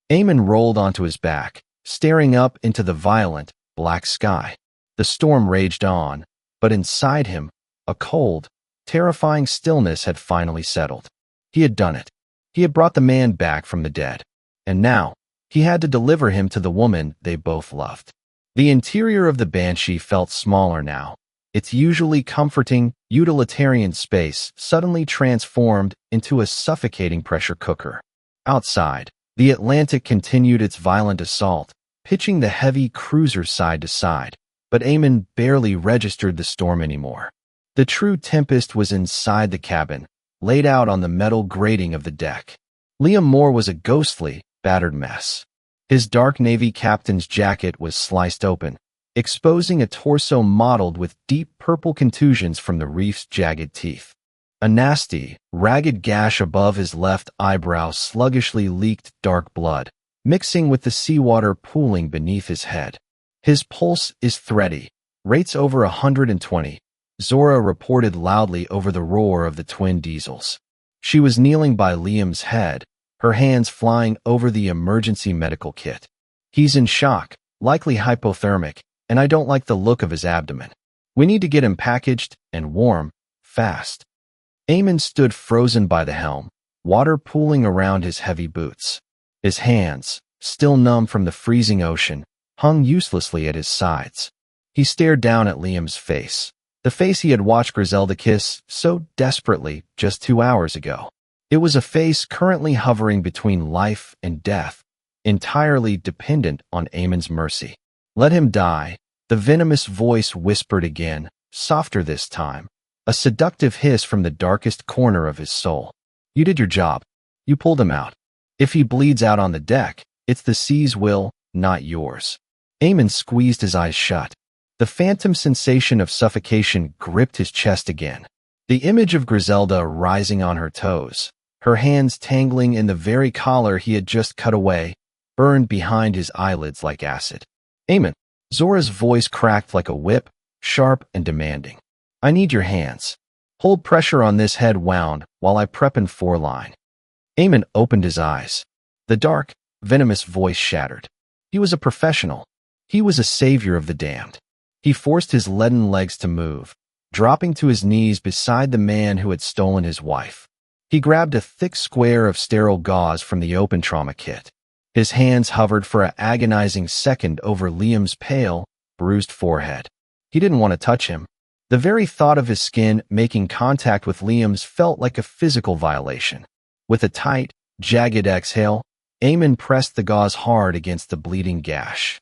Eamon rolled onto his back, staring up into the violent, black sky. The storm raged on, but inside him, a cold, terrifying stillness had finally settled. He had done it. He had brought the man back from the dead. And now, he had to deliver him to the woman they both loved. The interior of the Banshee felt smaller now, its usually comforting, utilitarian space suddenly transformed into a suffocating pressure cooker. Outside, the Atlantic continued its violent assault, pitching the heavy cruiser side to side, but Eamon barely registered the storm anymore. The true tempest was inside the cabin, laid out on the metal grating of the deck. Liam Moore was a ghostly, battered mess. His dark navy captain's jacket was sliced open, exposing a torso mottled with deep purple contusions from the reef's jagged teeth. A nasty, ragged gash above his left eyebrow sluggishly leaked dark blood, mixing with the seawater pooling beneath his head. His pulse is thready, rates over 120, Zora reported loudly over the roar of the twin diesels. She was kneeling by Liam's head, her hands flying over the emergency medical kit. He's in shock, likely hypothermic, and I don't like the look of his abdomen. We need to get him packaged and warm, fast. Eamon stood frozen by the helm, water pooling around his heavy boots. His hands, still numb from the freezing ocean, hung uselessly at his sides. He stared down at Liam's face, the face he had watched Griselda kiss so desperately just 2 hours ago. It was a face currently hovering between life and death, entirely dependent on Eamon's mercy. Let him die, the venomous voice whispered again, softer this time, a seductive hiss from the darkest corner of his soul. You did your job. You pulled him out. If he bleeds out on the deck, it's the sea's will, not yours. Eamon squeezed his eyes shut. The phantom sensation of suffocation gripped his chest again. The image of Griselda rising on her toes, her hands tangling in the very collar he had just cut away, burned behind his eyelids like acid. Eamon, Zora's voice cracked like a whip, sharp and demanding. I need your hands. Hold pressure on this head wound while I prep in 4-line. Eamon opened his eyes. The dark, venomous voice shattered. He was a professional. He was a savior of the damned. He forced his leaden legs to move, dropping to his knees beside the man who had stolen his wife. He grabbed a thick square of sterile gauze from the open trauma kit. His hands hovered for an agonizing second over Liam's pale, bruised forehead. He didn't want to touch him. The very thought of his skin making contact with Liam's felt like a physical violation. With a tight, jagged exhale, Eamon pressed the gauze hard against the bleeding gash.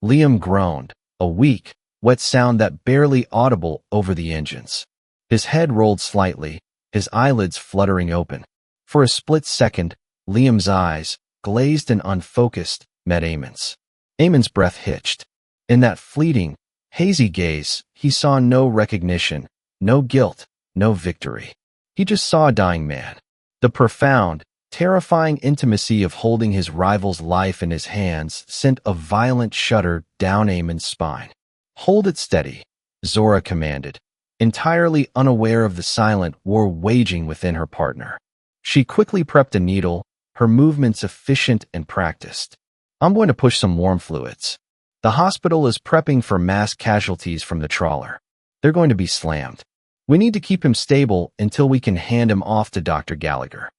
Liam groaned, a weak, wet sound that barely audible over the engines. His head rolled slightly, his eyelids fluttering open. For a split second, Liam's eyes, glazed and unfocused, met Eamon's. Eamon's breath hitched. In that fleeting, hazy gaze, he saw no recognition, no guilt, no victory. He just saw a dying man. The profound, terrifying intimacy of holding his rival's life in his hands sent a violent shudder down Eamon's spine. Hold it steady, Zora commanded, entirely unaware of the silent war waging within her partner. She quickly prepped a needle, her movements efficient and practiced. I'm going to push some warm fluids. The hospital is prepping for mass casualties from the trawler. They're going to be slammed. We need to keep him stable until we can hand him off to Dr. Gallagher.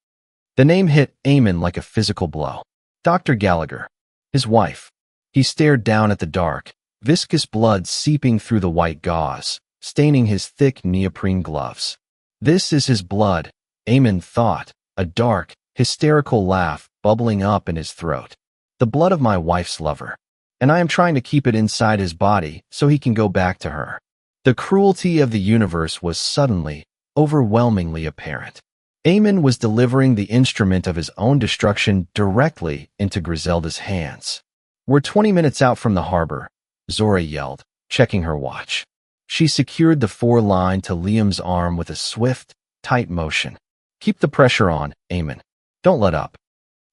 The name hit Eamon like a physical blow. Dr. Gallagher. His wife. He stared down at the dark, viscous blood seeping through the white gauze, staining his thick neoprene gloves. This is his blood, Eamon thought, a dark, hysterical laugh bubbling up in his throat. The blood of my wife's lover. And I am trying to keep it inside his body so he can go back to her. The cruelty of the universe was suddenly, overwhelmingly apparent. Eamon was delivering the instrument of his own destruction directly into Griselda's hands. We're 20 minutes out from the harbor, Zora yelled, checking her watch. She secured the 4-line to Liam's arm with a swift, tight motion. Keep the pressure on, Eamon. Don't let up.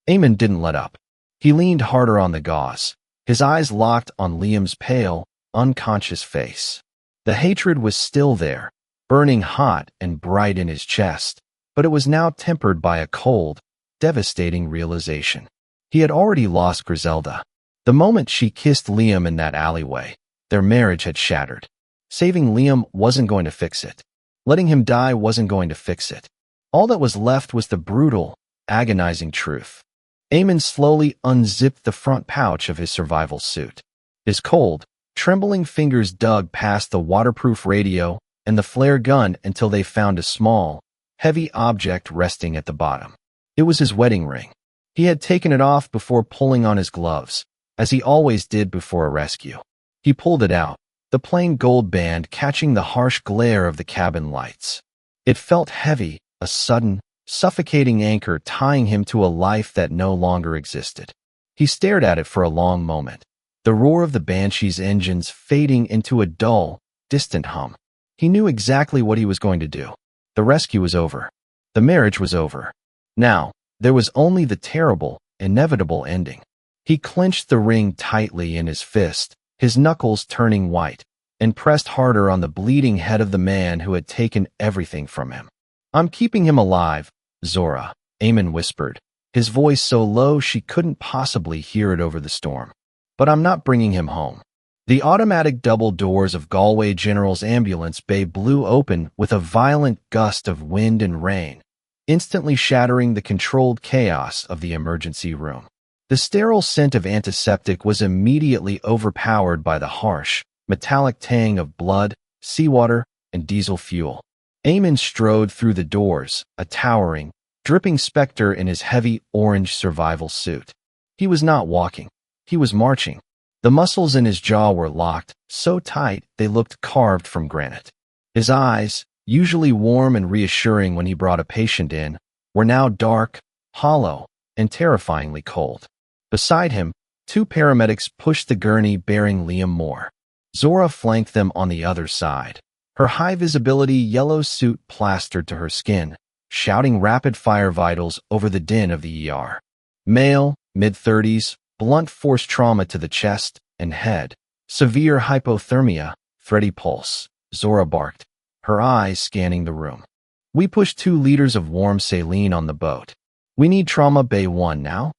Eamon didn't let up. He leaned harder on the gauze, his eyes locked on Liam's pale, unconscious face. The hatred was still there, burning hot and bright in his chest, but it was now tempered by a cold, devastating realization. He had already lost Griselda. The moment she kissed Liam in that alleyway, their marriage had shattered. Saving Liam wasn't going to fix it. Letting him die wasn't going to fix it. All that was left was the brutal, agonizing truth. Eamon slowly unzipped the front pouch of his survival suit. His cold, trembling fingers dug past the waterproof radio and the flare gun until they found a small, heavy object resting at the bottom. It was his wedding ring. He had taken it off before pulling on his gloves, as he always did before a rescue. He pulled it out, the plain gold band catching the harsh glare of the cabin lights. It felt heavy, a sudden, suffocating anchor tying him to a life that no longer existed. He stared at it for a long moment, the roar of the Banshee's engines fading into a dull, distant hum. He knew exactly what he was going to do. The rescue was over. The marriage was over. Now, there was only the terrible, inevitable ending. He clenched the ring tightly in his fist, his knuckles turning white, and pressed harder on the bleeding head of the man who had taken everything from him. "I'm keeping him alive, Zora," Eamon whispered, his voice so low she couldn't possibly hear it over the storm. "But I'm not bringing him home." The automatic double doors of Galway General's ambulance bay blew open with a violent gust of wind and rain, instantly shattering the controlled chaos of the emergency room. The sterile scent of antiseptic was immediately overpowered by the harsh, metallic tang of blood, seawater, and diesel fuel. Eamon strode through the doors, a towering, dripping specter in his heavy orange survival suit. He was not walking. He was marching. The muscles in his jaw were locked, so tight they looked carved from granite. His eyes, usually warm and reassuring when he brought a patient in, were now dark, hollow, and terrifyingly cold. Beside him, two paramedics pushed the gurney bearing Liam Moore. Zora flanked them on the other side, her high-visibility yellow suit plastered to her skin, shouting rapid-fire vitals over the din of the ER. Male, mid-30s, blunt force trauma to the chest and head, severe hypothermia, thready pulse, Zora barked, her eyes scanning the room. "We pushed 2 liters of warm saline on the boat. We need Trauma Bay 1 now."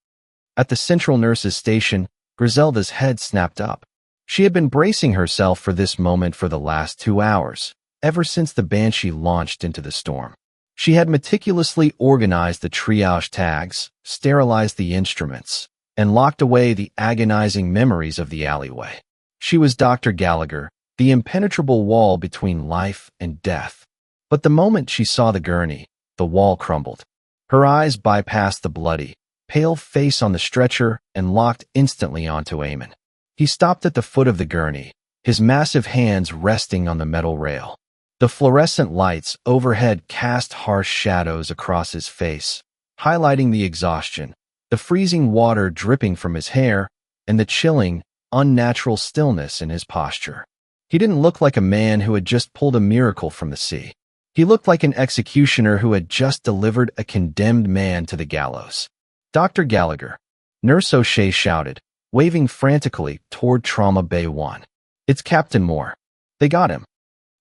At the central nurse's station, Griselda's head snapped up. She had been bracing herself for this moment for the last 2 hours, ever since the Banshee launched into the storm. She had meticulously organized the triage tags, sterilized the instruments, and locked away the agonizing memories of the alleyway. She was Dr. Gallagher, the impenetrable wall between life and death. But the moment she saw the gurney, the wall crumbled. Her eyes bypassed the bloody, pale face on the stretcher and locked instantly onto Eamon. He stopped at the foot of the gurney, his massive hands resting on the metal rail. The fluorescent lights overhead cast harsh shadows across his face, highlighting the exhaustion, the freezing water dripping from his hair, and the chilling, unnatural stillness in his posture. He didn't look like a man who had just pulled a miracle from the sea. He looked like an executioner who had just delivered a condemned man to the gallows. "Dr. Gallagher," Nurse O'Shea shouted, waving frantically toward Trauma Bay 1. "It's Captain Moore. They got him."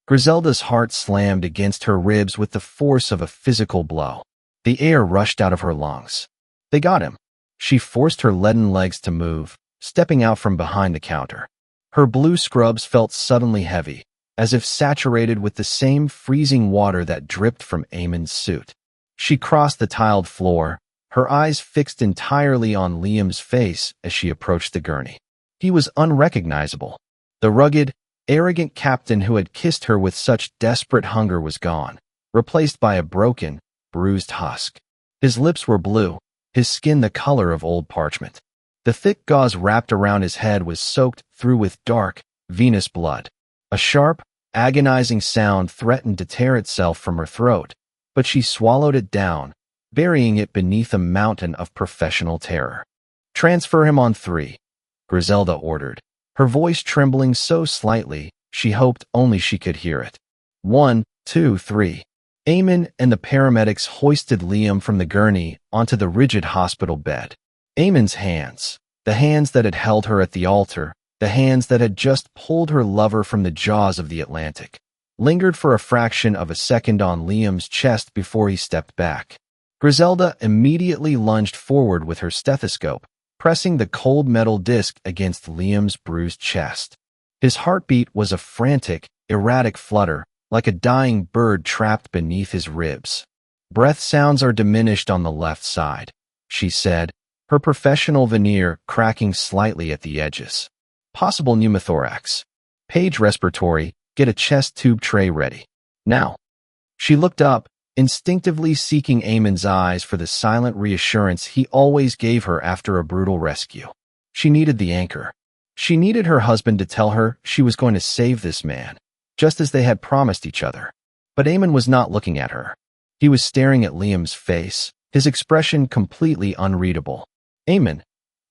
Griselda's heart slammed against her ribs with the force of a physical blow. The air rushed out of her lungs. "They got him." She forced her leaden legs to move, stepping out from behind the counter. Her blue scrubs felt suddenly heavy, as if saturated with the same freezing water that dripped from Eamon's suit. She crossed the tiled floor, her eyes fixed entirely on Liam's face as she approached the gurney. He was unrecognizable. The rugged, arrogant captain who had kissed her with such desperate hunger was gone, replaced by a broken, bruised husk. His lips were blue, his skin the color of old parchment. The thick gauze wrapped around his head was soaked through with dark, venous blood. A sharp, agonizing sound threatened to tear itself from her throat, but she swallowed it down, burying it beneath a mountain of professional terror. "Transfer him on 3, Griselda ordered, her voice trembling so slightly she hoped only she could hear it. 1, 2, 3. Eamon and the paramedics hoisted Liam from the gurney onto the rigid hospital bed. Eamon's hands, the hands that had held her at the altar, the hands that had just pulled her lover from the jaws of the Atlantic, lingered for a fraction of a second on Liam's chest before he stepped back. Griselda immediately lunged forward with her stethoscope, pressing the cold metal disc against Liam's bruised chest. His heartbeat was a frantic, erratic flutter, like a dying bird trapped beneath his ribs. "Breath sounds are diminished on the left side," she said, her professional veneer cracking slightly at the edges. "Possible pneumothorax. Page respiratory, get a chest tube tray ready. Now." She looked up, instinctively seeking Eamon's eyes for the silent reassurance he always gave her after a brutal rescue. She needed the anchor. She needed her husband to tell her she was going to save this man, just as they had promised each other. But Eamon was not looking at her. He was staring at Liam's face, his expression completely unreadable. Eamon,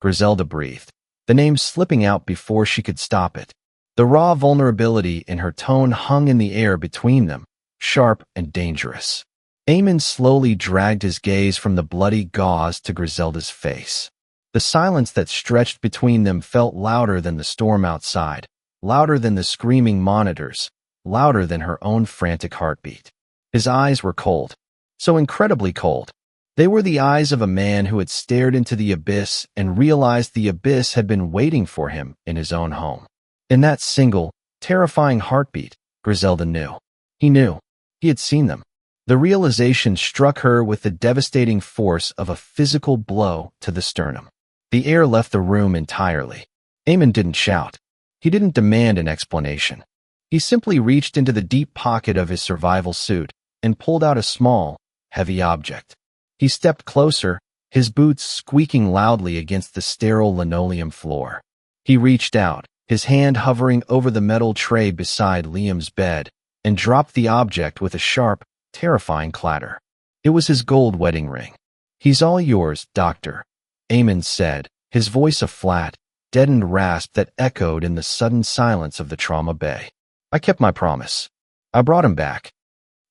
Griselda breathed, the name slipping out before she could stop it. The raw vulnerability in her tone hung in the air between them, sharp and dangerous. Eamon slowly dragged his gaze from the bloody gauze to Griselda's face. The silence that stretched between them felt louder than the storm outside, louder than the screaming monitors, louder than her own frantic heartbeat. His eyes were cold, so incredibly cold. They were the eyes of a man who had stared into the abyss and realized the abyss had been waiting for him in his own home. In that single, terrifying heartbeat, Griselda knew. He knew. He had seen them. The realization struck her with the devastating force of a physical blow to the sternum. The air left the room entirely. Eamon didn't shout. He didn't demand an explanation. He simply reached into the deep pocket of his survival suit and pulled out a small, heavy object. He stepped closer, his boots squeaking loudly against the sterile linoleum floor. He reached out, his hand hovering over the metal tray beside Liam's bed, and dropped the object with a sharp, terrifying clatter. It was his gold wedding ring. "He's all yours, Doctor," Eamon said, his voice a flat, deadened rasp that echoed in the sudden silence of the trauma bay. "I kept my promise. I brought him back."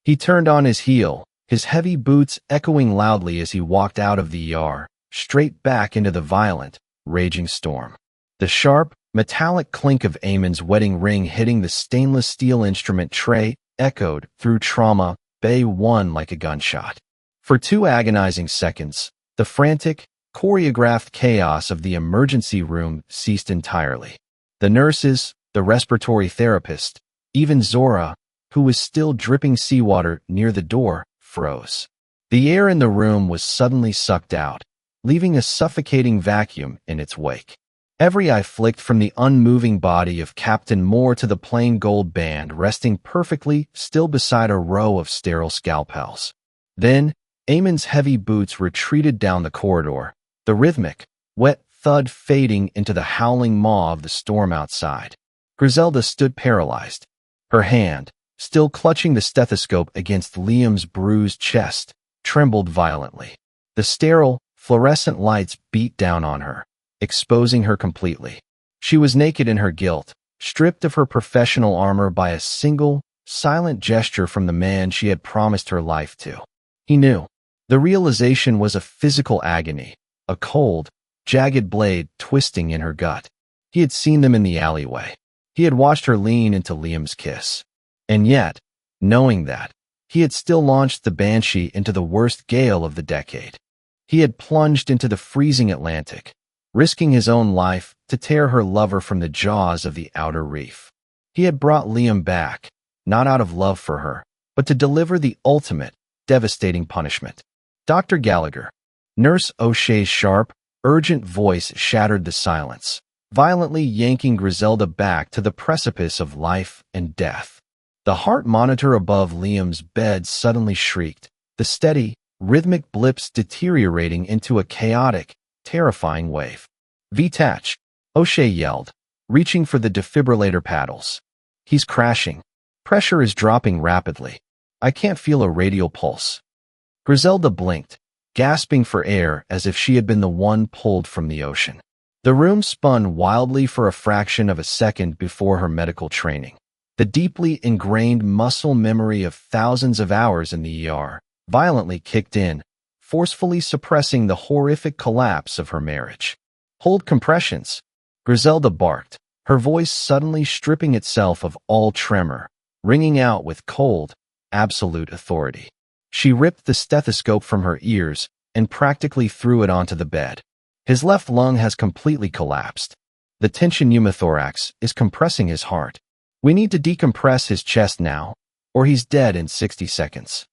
He turned on his heel, his heavy boots echoing loudly as he walked out of the ER, straight back into the violent, raging storm. The sharp, metallic clink of Eamon's wedding ring hitting the stainless steel instrument tray echoed through trauma bay 1 like a gunshot. For 2 agonizing seconds, the frantic, choreographed chaos of the emergency room ceased entirely. The nurses, the respiratory therapist, even Zora, who was still dripping seawater near the door, froze. The air in the room was suddenly sucked out, leaving a suffocating vacuum in its wake. Every eye flicked from the unmoving body of Captain Moore to the plain gold band resting perfectly still beside a row of sterile scalpels. Then, Eamon's heavy boots retreated down the corridor, the rhythmic, wet thud fading into the howling maw of the storm outside. Griselda stood paralyzed. Her hand, still clutching the stethoscope against Liam's bruised chest, trembled violently. The sterile, fluorescent lights beat down on her, exposing her completely. She was naked in her guilt, stripped of her professional armor by a single, silent gesture from the man she had promised her life to. He knew. The realization was a physical agony, a cold, jagged blade twisting in her gut. He had seen them in the alleyway. He had watched her lean into Liam's kiss. And yet, knowing that, he had still launched the Banshee into the worst gale of the decade. He had plunged into the freezing Atlantic, risking his own life to tear her lover from the jaws of the outer reef. He had brought Liam back, not out of love for her, but to deliver the ultimate, devastating punishment. "Dr. Gallagher." Nurse O'Shea's sharp, urgent voice shattered the silence, violently yanking Griselda back to the precipice of life and death. The heart monitor above Liam's bed suddenly shrieked, the steady, rhythmic blips deteriorating into a chaotic, terrifying wave. "Detach," O'Shea yelled, reaching for the defibrillator paddles. "He's crashing. Pressure is dropping rapidly. I can't feel a radial pulse." Griselda blinked, gasping for air as if she had been the one pulled from the ocean. The room spun wildly for a fraction of a second before her medical training. The deeply ingrained muscle memory of thousands of hours in the ER violently kicked in, forcefully suppressing the horrific collapse of her marriage. "Hold compressions," Griselda barked, her voice suddenly stripping itself of all tremor, ringing out with cold, absolute authority. She ripped the stethoscope from her ears and practically threw it onto the bed. "His left lung has completely collapsed. The tension pneumothorax is compressing his heart. We need to decompress his chest now, or he's dead in 60 seconds.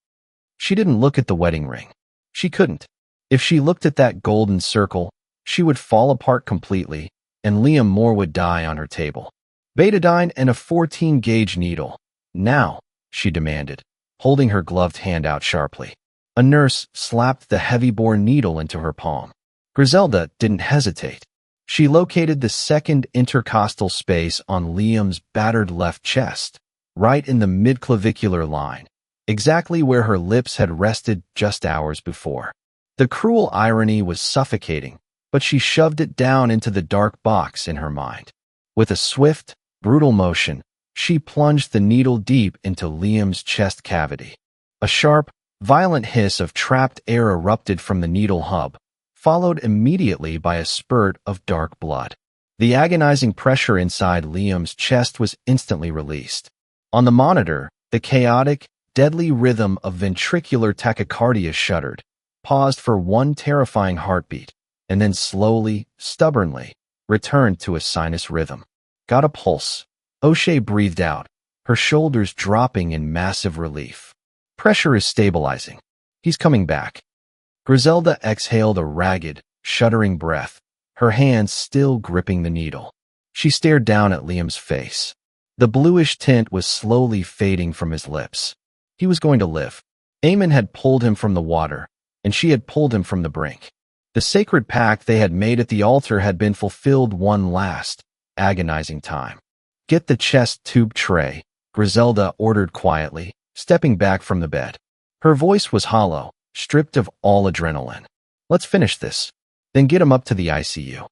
She didn't look at the wedding ring. She couldn't. If she looked at that golden circle, she would fall apart completely, and Liam Moore would die on her table. "Betadine and a 14-gauge needle. Now," she demanded, holding her gloved hand out sharply. A nurse slapped the heavy-bore needle into her palm. Griselda didn't hesitate. She located the second intercostal space on Liam's battered left chest, right in the midclavicular line, exactly where her lips had rested just hours before. The cruel irony was suffocating, but she shoved it down into the dark box in her mind. With a swift, brutal motion, she plunged the needle deep into Liam's chest cavity. A sharp, violent hiss of trapped air erupted from the needle hub, followed immediately by a spurt of dark blood. The agonizing pressure inside Liam's chest was instantly released. On the monitor, the chaotic, deadly rhythm of ventricular tachycardia shuddered, paused for one terrifying heartbeat, and then slowly, stubbornly, returned to a sinus rhythm. Got a pulse. O'Shea breathed out, her shoulders dropping in massive relief. Pressure is stabilizing. He's coming back. Griselda exhaled a ragged, shuddering breath, her hands still gripping the needle. She stared down at Liam's face. The bluish tint was slowly fading from his lips. He was going to live. Eamon had pulled him from the water, and she had pulled him from the brink. The sacred pact they had made at the altar had been fulfilled one last, agonizing time. Get the chest tube tray, Griselda ordered quietly, stepping back from the bed. Her voice was hollow, stripped of all adrenaline. Let's finish this. Then get him up to the ICU.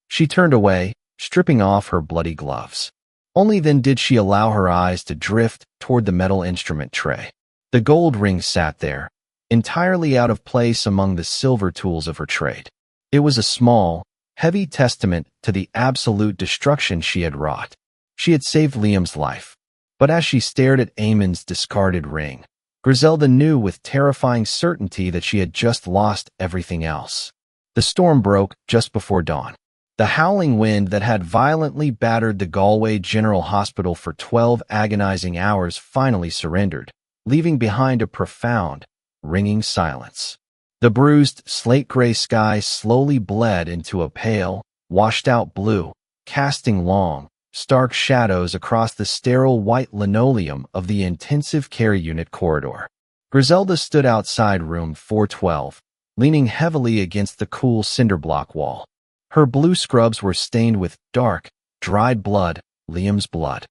She turned away, stripping off her bloody gloves. Only then did she allow her eyes to drift toward the metal instrument tray. The gold ring sat there, entirely out of place among the silver tools of her trade. It was a small, heavy testament to the absolute destruction she had wrought. She had saved Liam's life. But as she stared at Eamon's discarded ring, Griselda knew with terrifying certainty that she had just lost everything else. The storm broke just before dawn. The howling wind that had violently battered the Galway General Hospital for 12 agonizing hours finally surrendered, leaving behind a profound, ringing silence. The bruised, slate-gray sky slowly bled into a pale, washed-out blue, casting long, stark shadows across the sterile white linoleum of the intensive care unit corridor. Griselda stood outside room 412, leaning heavily against the cool cinderblock wall. Her blue scrubs were stained with dark, dried blood, Liam's blood.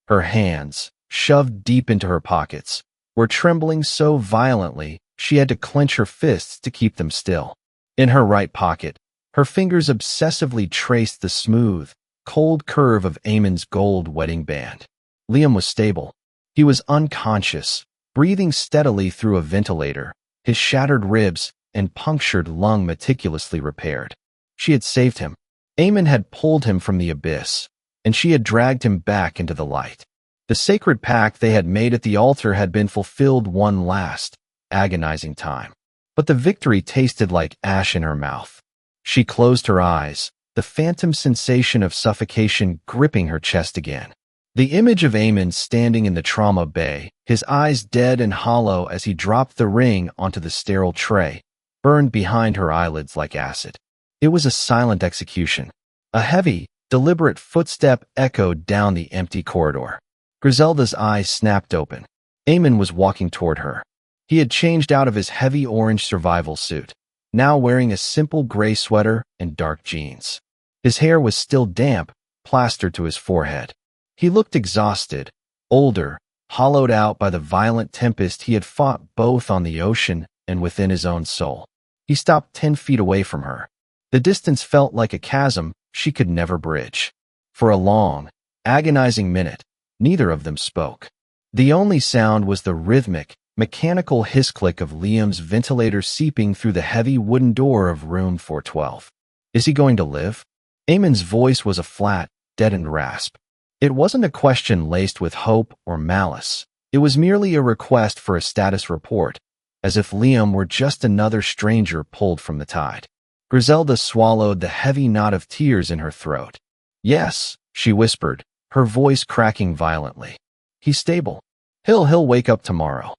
Her hands, shoved deep into her pockets, were trembling so violently she had to clench her fists to keep them still. In her right pocket, her fingers obsessively traced the smooth, cold curve of Eamon's gold wedding band. Liam was stable. He was unconscious, breathing steadily through a ventilator, his shattered ribs and punctured lung meticulously repaired. She had saved him. Eamon had pulled him from the abyss, and she had dragged him back into the light. The sacred pact they had made at the altar had been fulfilled one last, agonizing time. But the victory tasted like ash in her mouth. She closed her eyes, the phantom sensation of suffocation gripping her chest again. The image of Eamon standing in the trauma bay, his eyes dead and hollow as he dropped the ring onto the sterile tray, burned behind her eyelids like acid. It was a silent execution. A heavy, deliberate footstep echoed down the empty corridor. Griselda's eyes snapped open. Eamon was walking toward her. He had changed out of his heavy orange survival suit, now wearing a simple gray sweater and dark jeans. His hair was still damp, plastered to his forehead. He looked exhausted, older, hollowed out by the violent tempest he had fought both on the ocean and within his own soul. He stopped 10 feet away from her. The distance felt like a chasm she could never bridge. For a long, agonizing minute, neither of them spoke. The only sound was the rhythmic, mechanical hiss-click of Liam's ventilator seeping through the heavy wooden door of room 412. Is he going to live? Eamon's voice was a flat, deadened rasp. It wasn't a question laced with hope or malice. It was merely a request for a status report, as if Liam were just another stranger pulled from the tide. Griselda swallowed the heavy knot of tears in her throat. Yes, she whispered, her voice cracking violently. He's stable. He'll wake up tomorrow.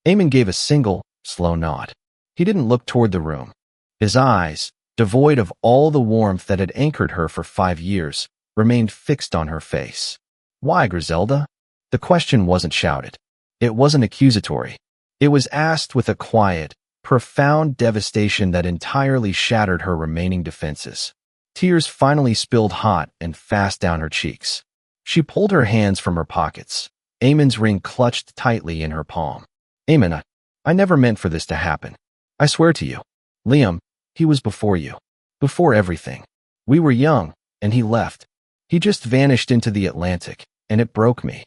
Eamon gave a single, slow nod. He didn't look toward the room. His eyes, devoid of all the warmth that had anchored her for 5 years, remained fixed on her face. Why, Griselda? The question wasn't shouted. It wasn't accusatory. It was asked with a quiet, profound devastation that entirely shattered her remaining defenses. Tears finally spilled hot and fast down her cheeks. She pulled her hands from her pockets. Eamon's ring clutched tightly in her palm. Eamon, I never meant for this to happen. I swear to you. Liam, he was before you. Before everything. We were young, and he left. He just vanished into the Atlantic, and it broke me.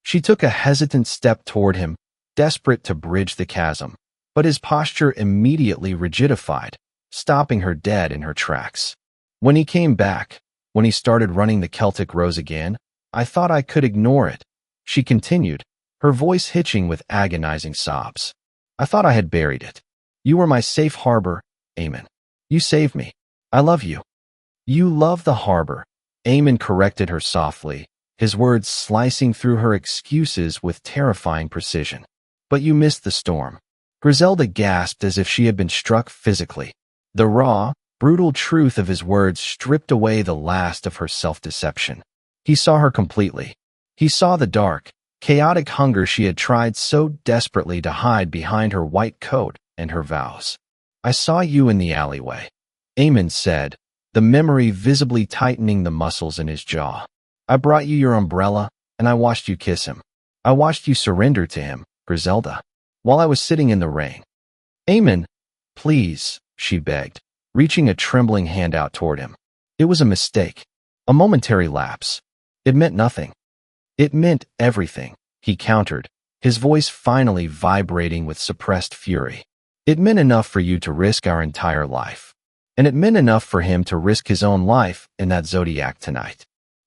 She took a hesitant step toward him, desperate to bridge the chasm, but his posture immediately rigidified, stopping her dead in her tracks. When he came back, when he started running the Celtic Rose again, I thought I could ignore it. She continued, her voice hitching with agonizing sobs. I thought I had buried it. You were my safe harbor, Eamon. You saved me. I love you. You love the harbor, Eamon corrected her softly, his words slicing through her excuses with terrifying precision. But you missed the storm. Griselda gasped as if she had been struck physically. The raw, brutal truth of his words stripped away the last of her self-deception. He saw her completely. He saw the dark, chaotic hunger she had tried so desperately to hide behind her white coat and her vows. I saw you in the alleyway, Eamon said, the memory visibly tightening the muscles in his jaw. I brought you your umbrella, and I watched you kiss him. I watched you surrender to him, Griselda, while I was sitting in the rain. Eamon, please, she begged, reaching a trembling hand out toward him. It was a mistake, a momentary lapse. It meant nothing. It meant everything, he countered, his voice finally vibrating with suppressed fury. It meant enough for you to risk our entire life. And it meant enough for him to risk his own life in that Zodiac tonight.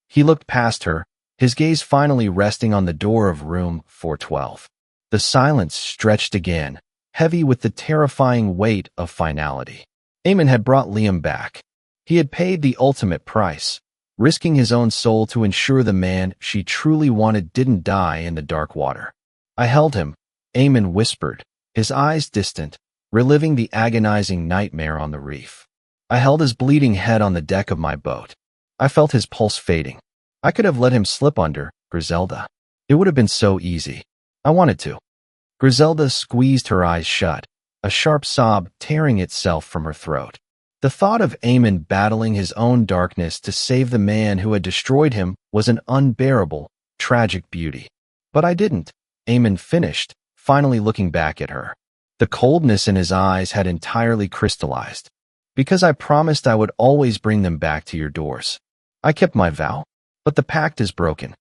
He looked past her, his gaze finally resting on the door of room 412. The silence stretched again, heavy with the terrifying weight of finality. Eamon had brought Liam back. He had paid the ultimate price, risking his own soul to ensure the man she truly wanted didn't die in the dark water. I held him, Eamon whispered, his eyes distant, reliving the agonizing nightmare on the reef. I held his bleeding head on the deck of my boat. I felt his pulse fading. I could have let him slip under, Griselda. It would have been so easy. I wanted to. Griselda squeezed her eyes shut, a sharp sob tearing itself from her throat. The thought of Eamon battling his own darkness to save the man who had destroyed him was an unbearable, tragic beauty. But I didn't, Eamon finished, finally looking back at her. The coldness in his eyes had entirely crystallized. Because I promised I would always bring them back to your doors. I kept my vow, but the pact is broken.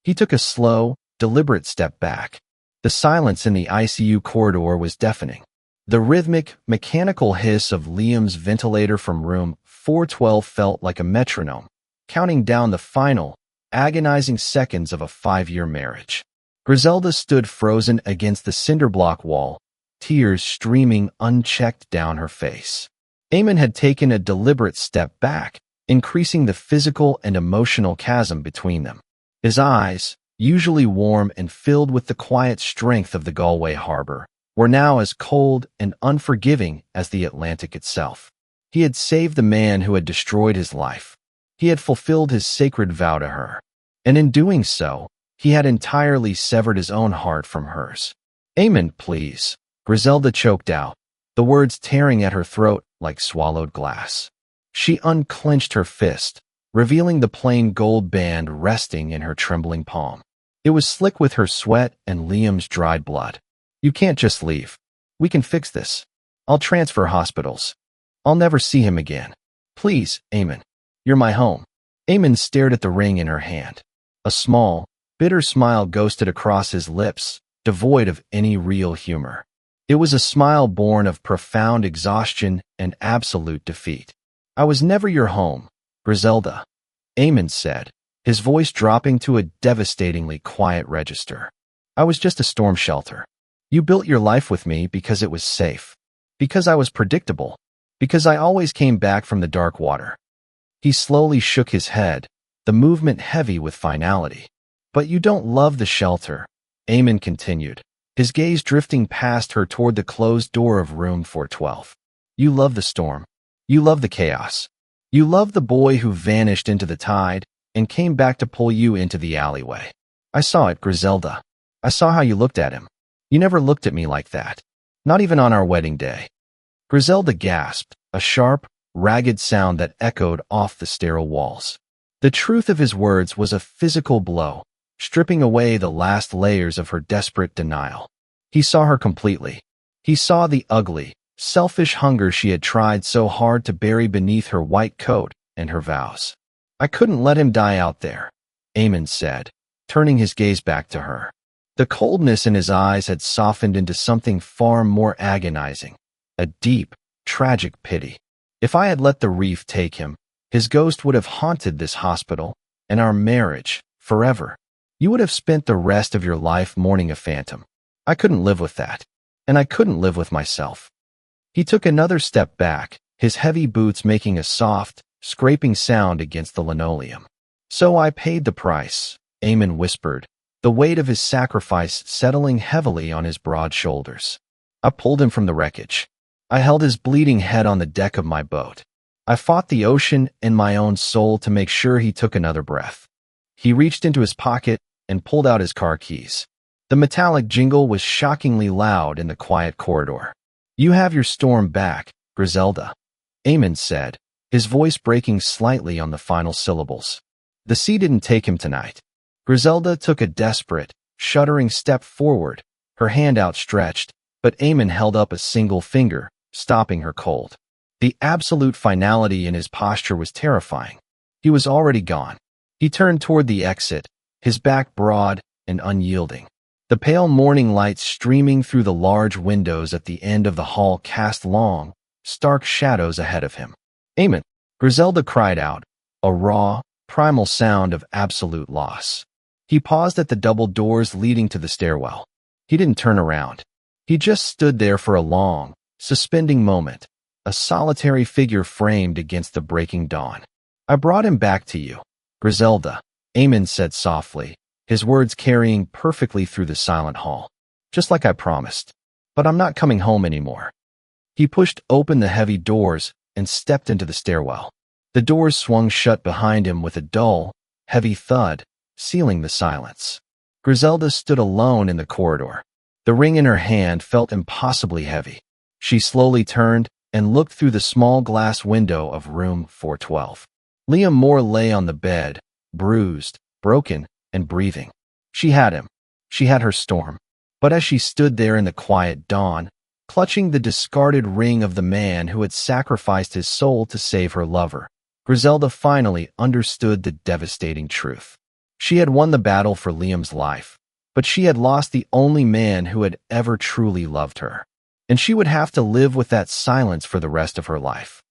He took a slow, deliberate step back. The silence in the ICU corridor was deafening. The rhythmic, mechanical hiss of Liam's ventilator from room 412 felt like a metronome, counting down the final, agonizing seconds of a 5-year marriage. Griselda stood frozen against the cinder block wall, tears streaming unchecked down her face. Eamon had taken a deliberate step back, increasing the physical and emotional chasm between them. His eyes, usually warm and filled with the quiet strength of the Galway harbor, were now as cold and unforgiving as the Atlantic itself. He had saved the man who had destroyed his life. He had fulfilled his sacred vow to her. And in doing so, he had entirely severed his own heart from hers. Eamon, please, Griselda choked out, the words tearing at her throat like swallowed glass. She unclenched her fist, revealing the plain gold band resting in her trembling palm. It was slick with her sweat and Liam's dried blood. You can't just leave. We can fix this. I'll transfer hospitals. I'll never see him again. Please, Eamon. You're my home. Eamon stared at the ring in her hand. A small, bitter smile ghosted across his lips, devoid of any real humor. It was a smile born of profound exhaustion and absolute defeat. I was never your home, Griselda, Eamon said, his voice dropping to a devastatingly quiet register. I was just a storm shelter. You built your life with me because it was safe, because I was predictable, because I always came back from the dark water. He slowly shook his head, the movement heavy with finality. But you don't love the shelter, Eamon continued, his gaze drifting past her toward the closed door of room 412. You love the storm. You love the chaos. You love the boy who vanished into the tide and came back to pull you into the alleyway. I saw it, Griselda. I saw how you looked at him. You never looked at me like that. Not even on our wedding day. Griselda gasped, a sharp, ragged sound that echoed off the sterile walls. The truth of his words was a physical blow, stripping away the last layers of her desperate denial. He saw her completely. He saw the ugly, selfish hunger she had tried so hard to bury beneath her white coat and her vows. I couldn't let him die out there, Eamon said, turning his gaze back to her. The coldness in his eyes had softened into something far more agonizing, a deep, tragic pity. If I had let the reef take him, his ghost would have haunted this hospital and our marriage forever. You would have spent the rest of your life mourning a phantom. I couldn't live with that, and I couldn't live with myself. He took another step back, his heavy boots making a soft, scraping sound against the linoleum. So I paid the price, Eamon whispered, the weight of his sacrifice settling heavily on his broad shoulders. I pulled him from the wreckage. I held his bleeding head on the deck of my boat. I fought the ocean and my own soul to make sure he took another breath. He reached into his pocket and pulled out his car keys. The metallic jingle was shockingly loud in the quiet corridor. You have your storm back, Griselda, Eamon said, his voice breaking slightly on the final syllables. The sea didn't take him tonight. Griselda took a desperate, shuddering step forward, her hand outstretched, but Eamon held up a single finger, stopping her cold. The absolute finality in his posture was terrifying. He was already gone. He turned toward the exit, his back broad and unyielding. The pale morning light streaming through the large windows at the end of the hall cast long, stark shadows ahead of him. Eamon, Griselda cried out, a raw, primal sound of absolute loss. He paused at the double doors leading to the stairwell. He didn't turn around. He just stood there for a long, suspending moment, a solitary figure framed against the breaking dawn. I brought him back to you, Griselda, Eamon said softly, his words carrying perfectly through the silent hall. Just like I promised. But I'm not coming home anymore. He pushed open the heavy doors and stepped into the stairwell. The doors swung shut behind him with a dull, heavy thud, sealing the silence. Griselda stood alone in the corridor. The ring in her hand felt impossibly heavy. She slowly turned and looked through the small glass window of room 412. Liam Moore lay on the bed, bruised, broken, and breathing. She had him. She had her storm. But as she stood there in the quiet dawn, clutching the discarded ring of the man who had sacrificed his soul to save her lover, Griselda finally understood the devastating truth. She had won the battle for Liam's life, but she had lost the only man who had ever truly loved her. And she would have to live with that silence for the rest of her life.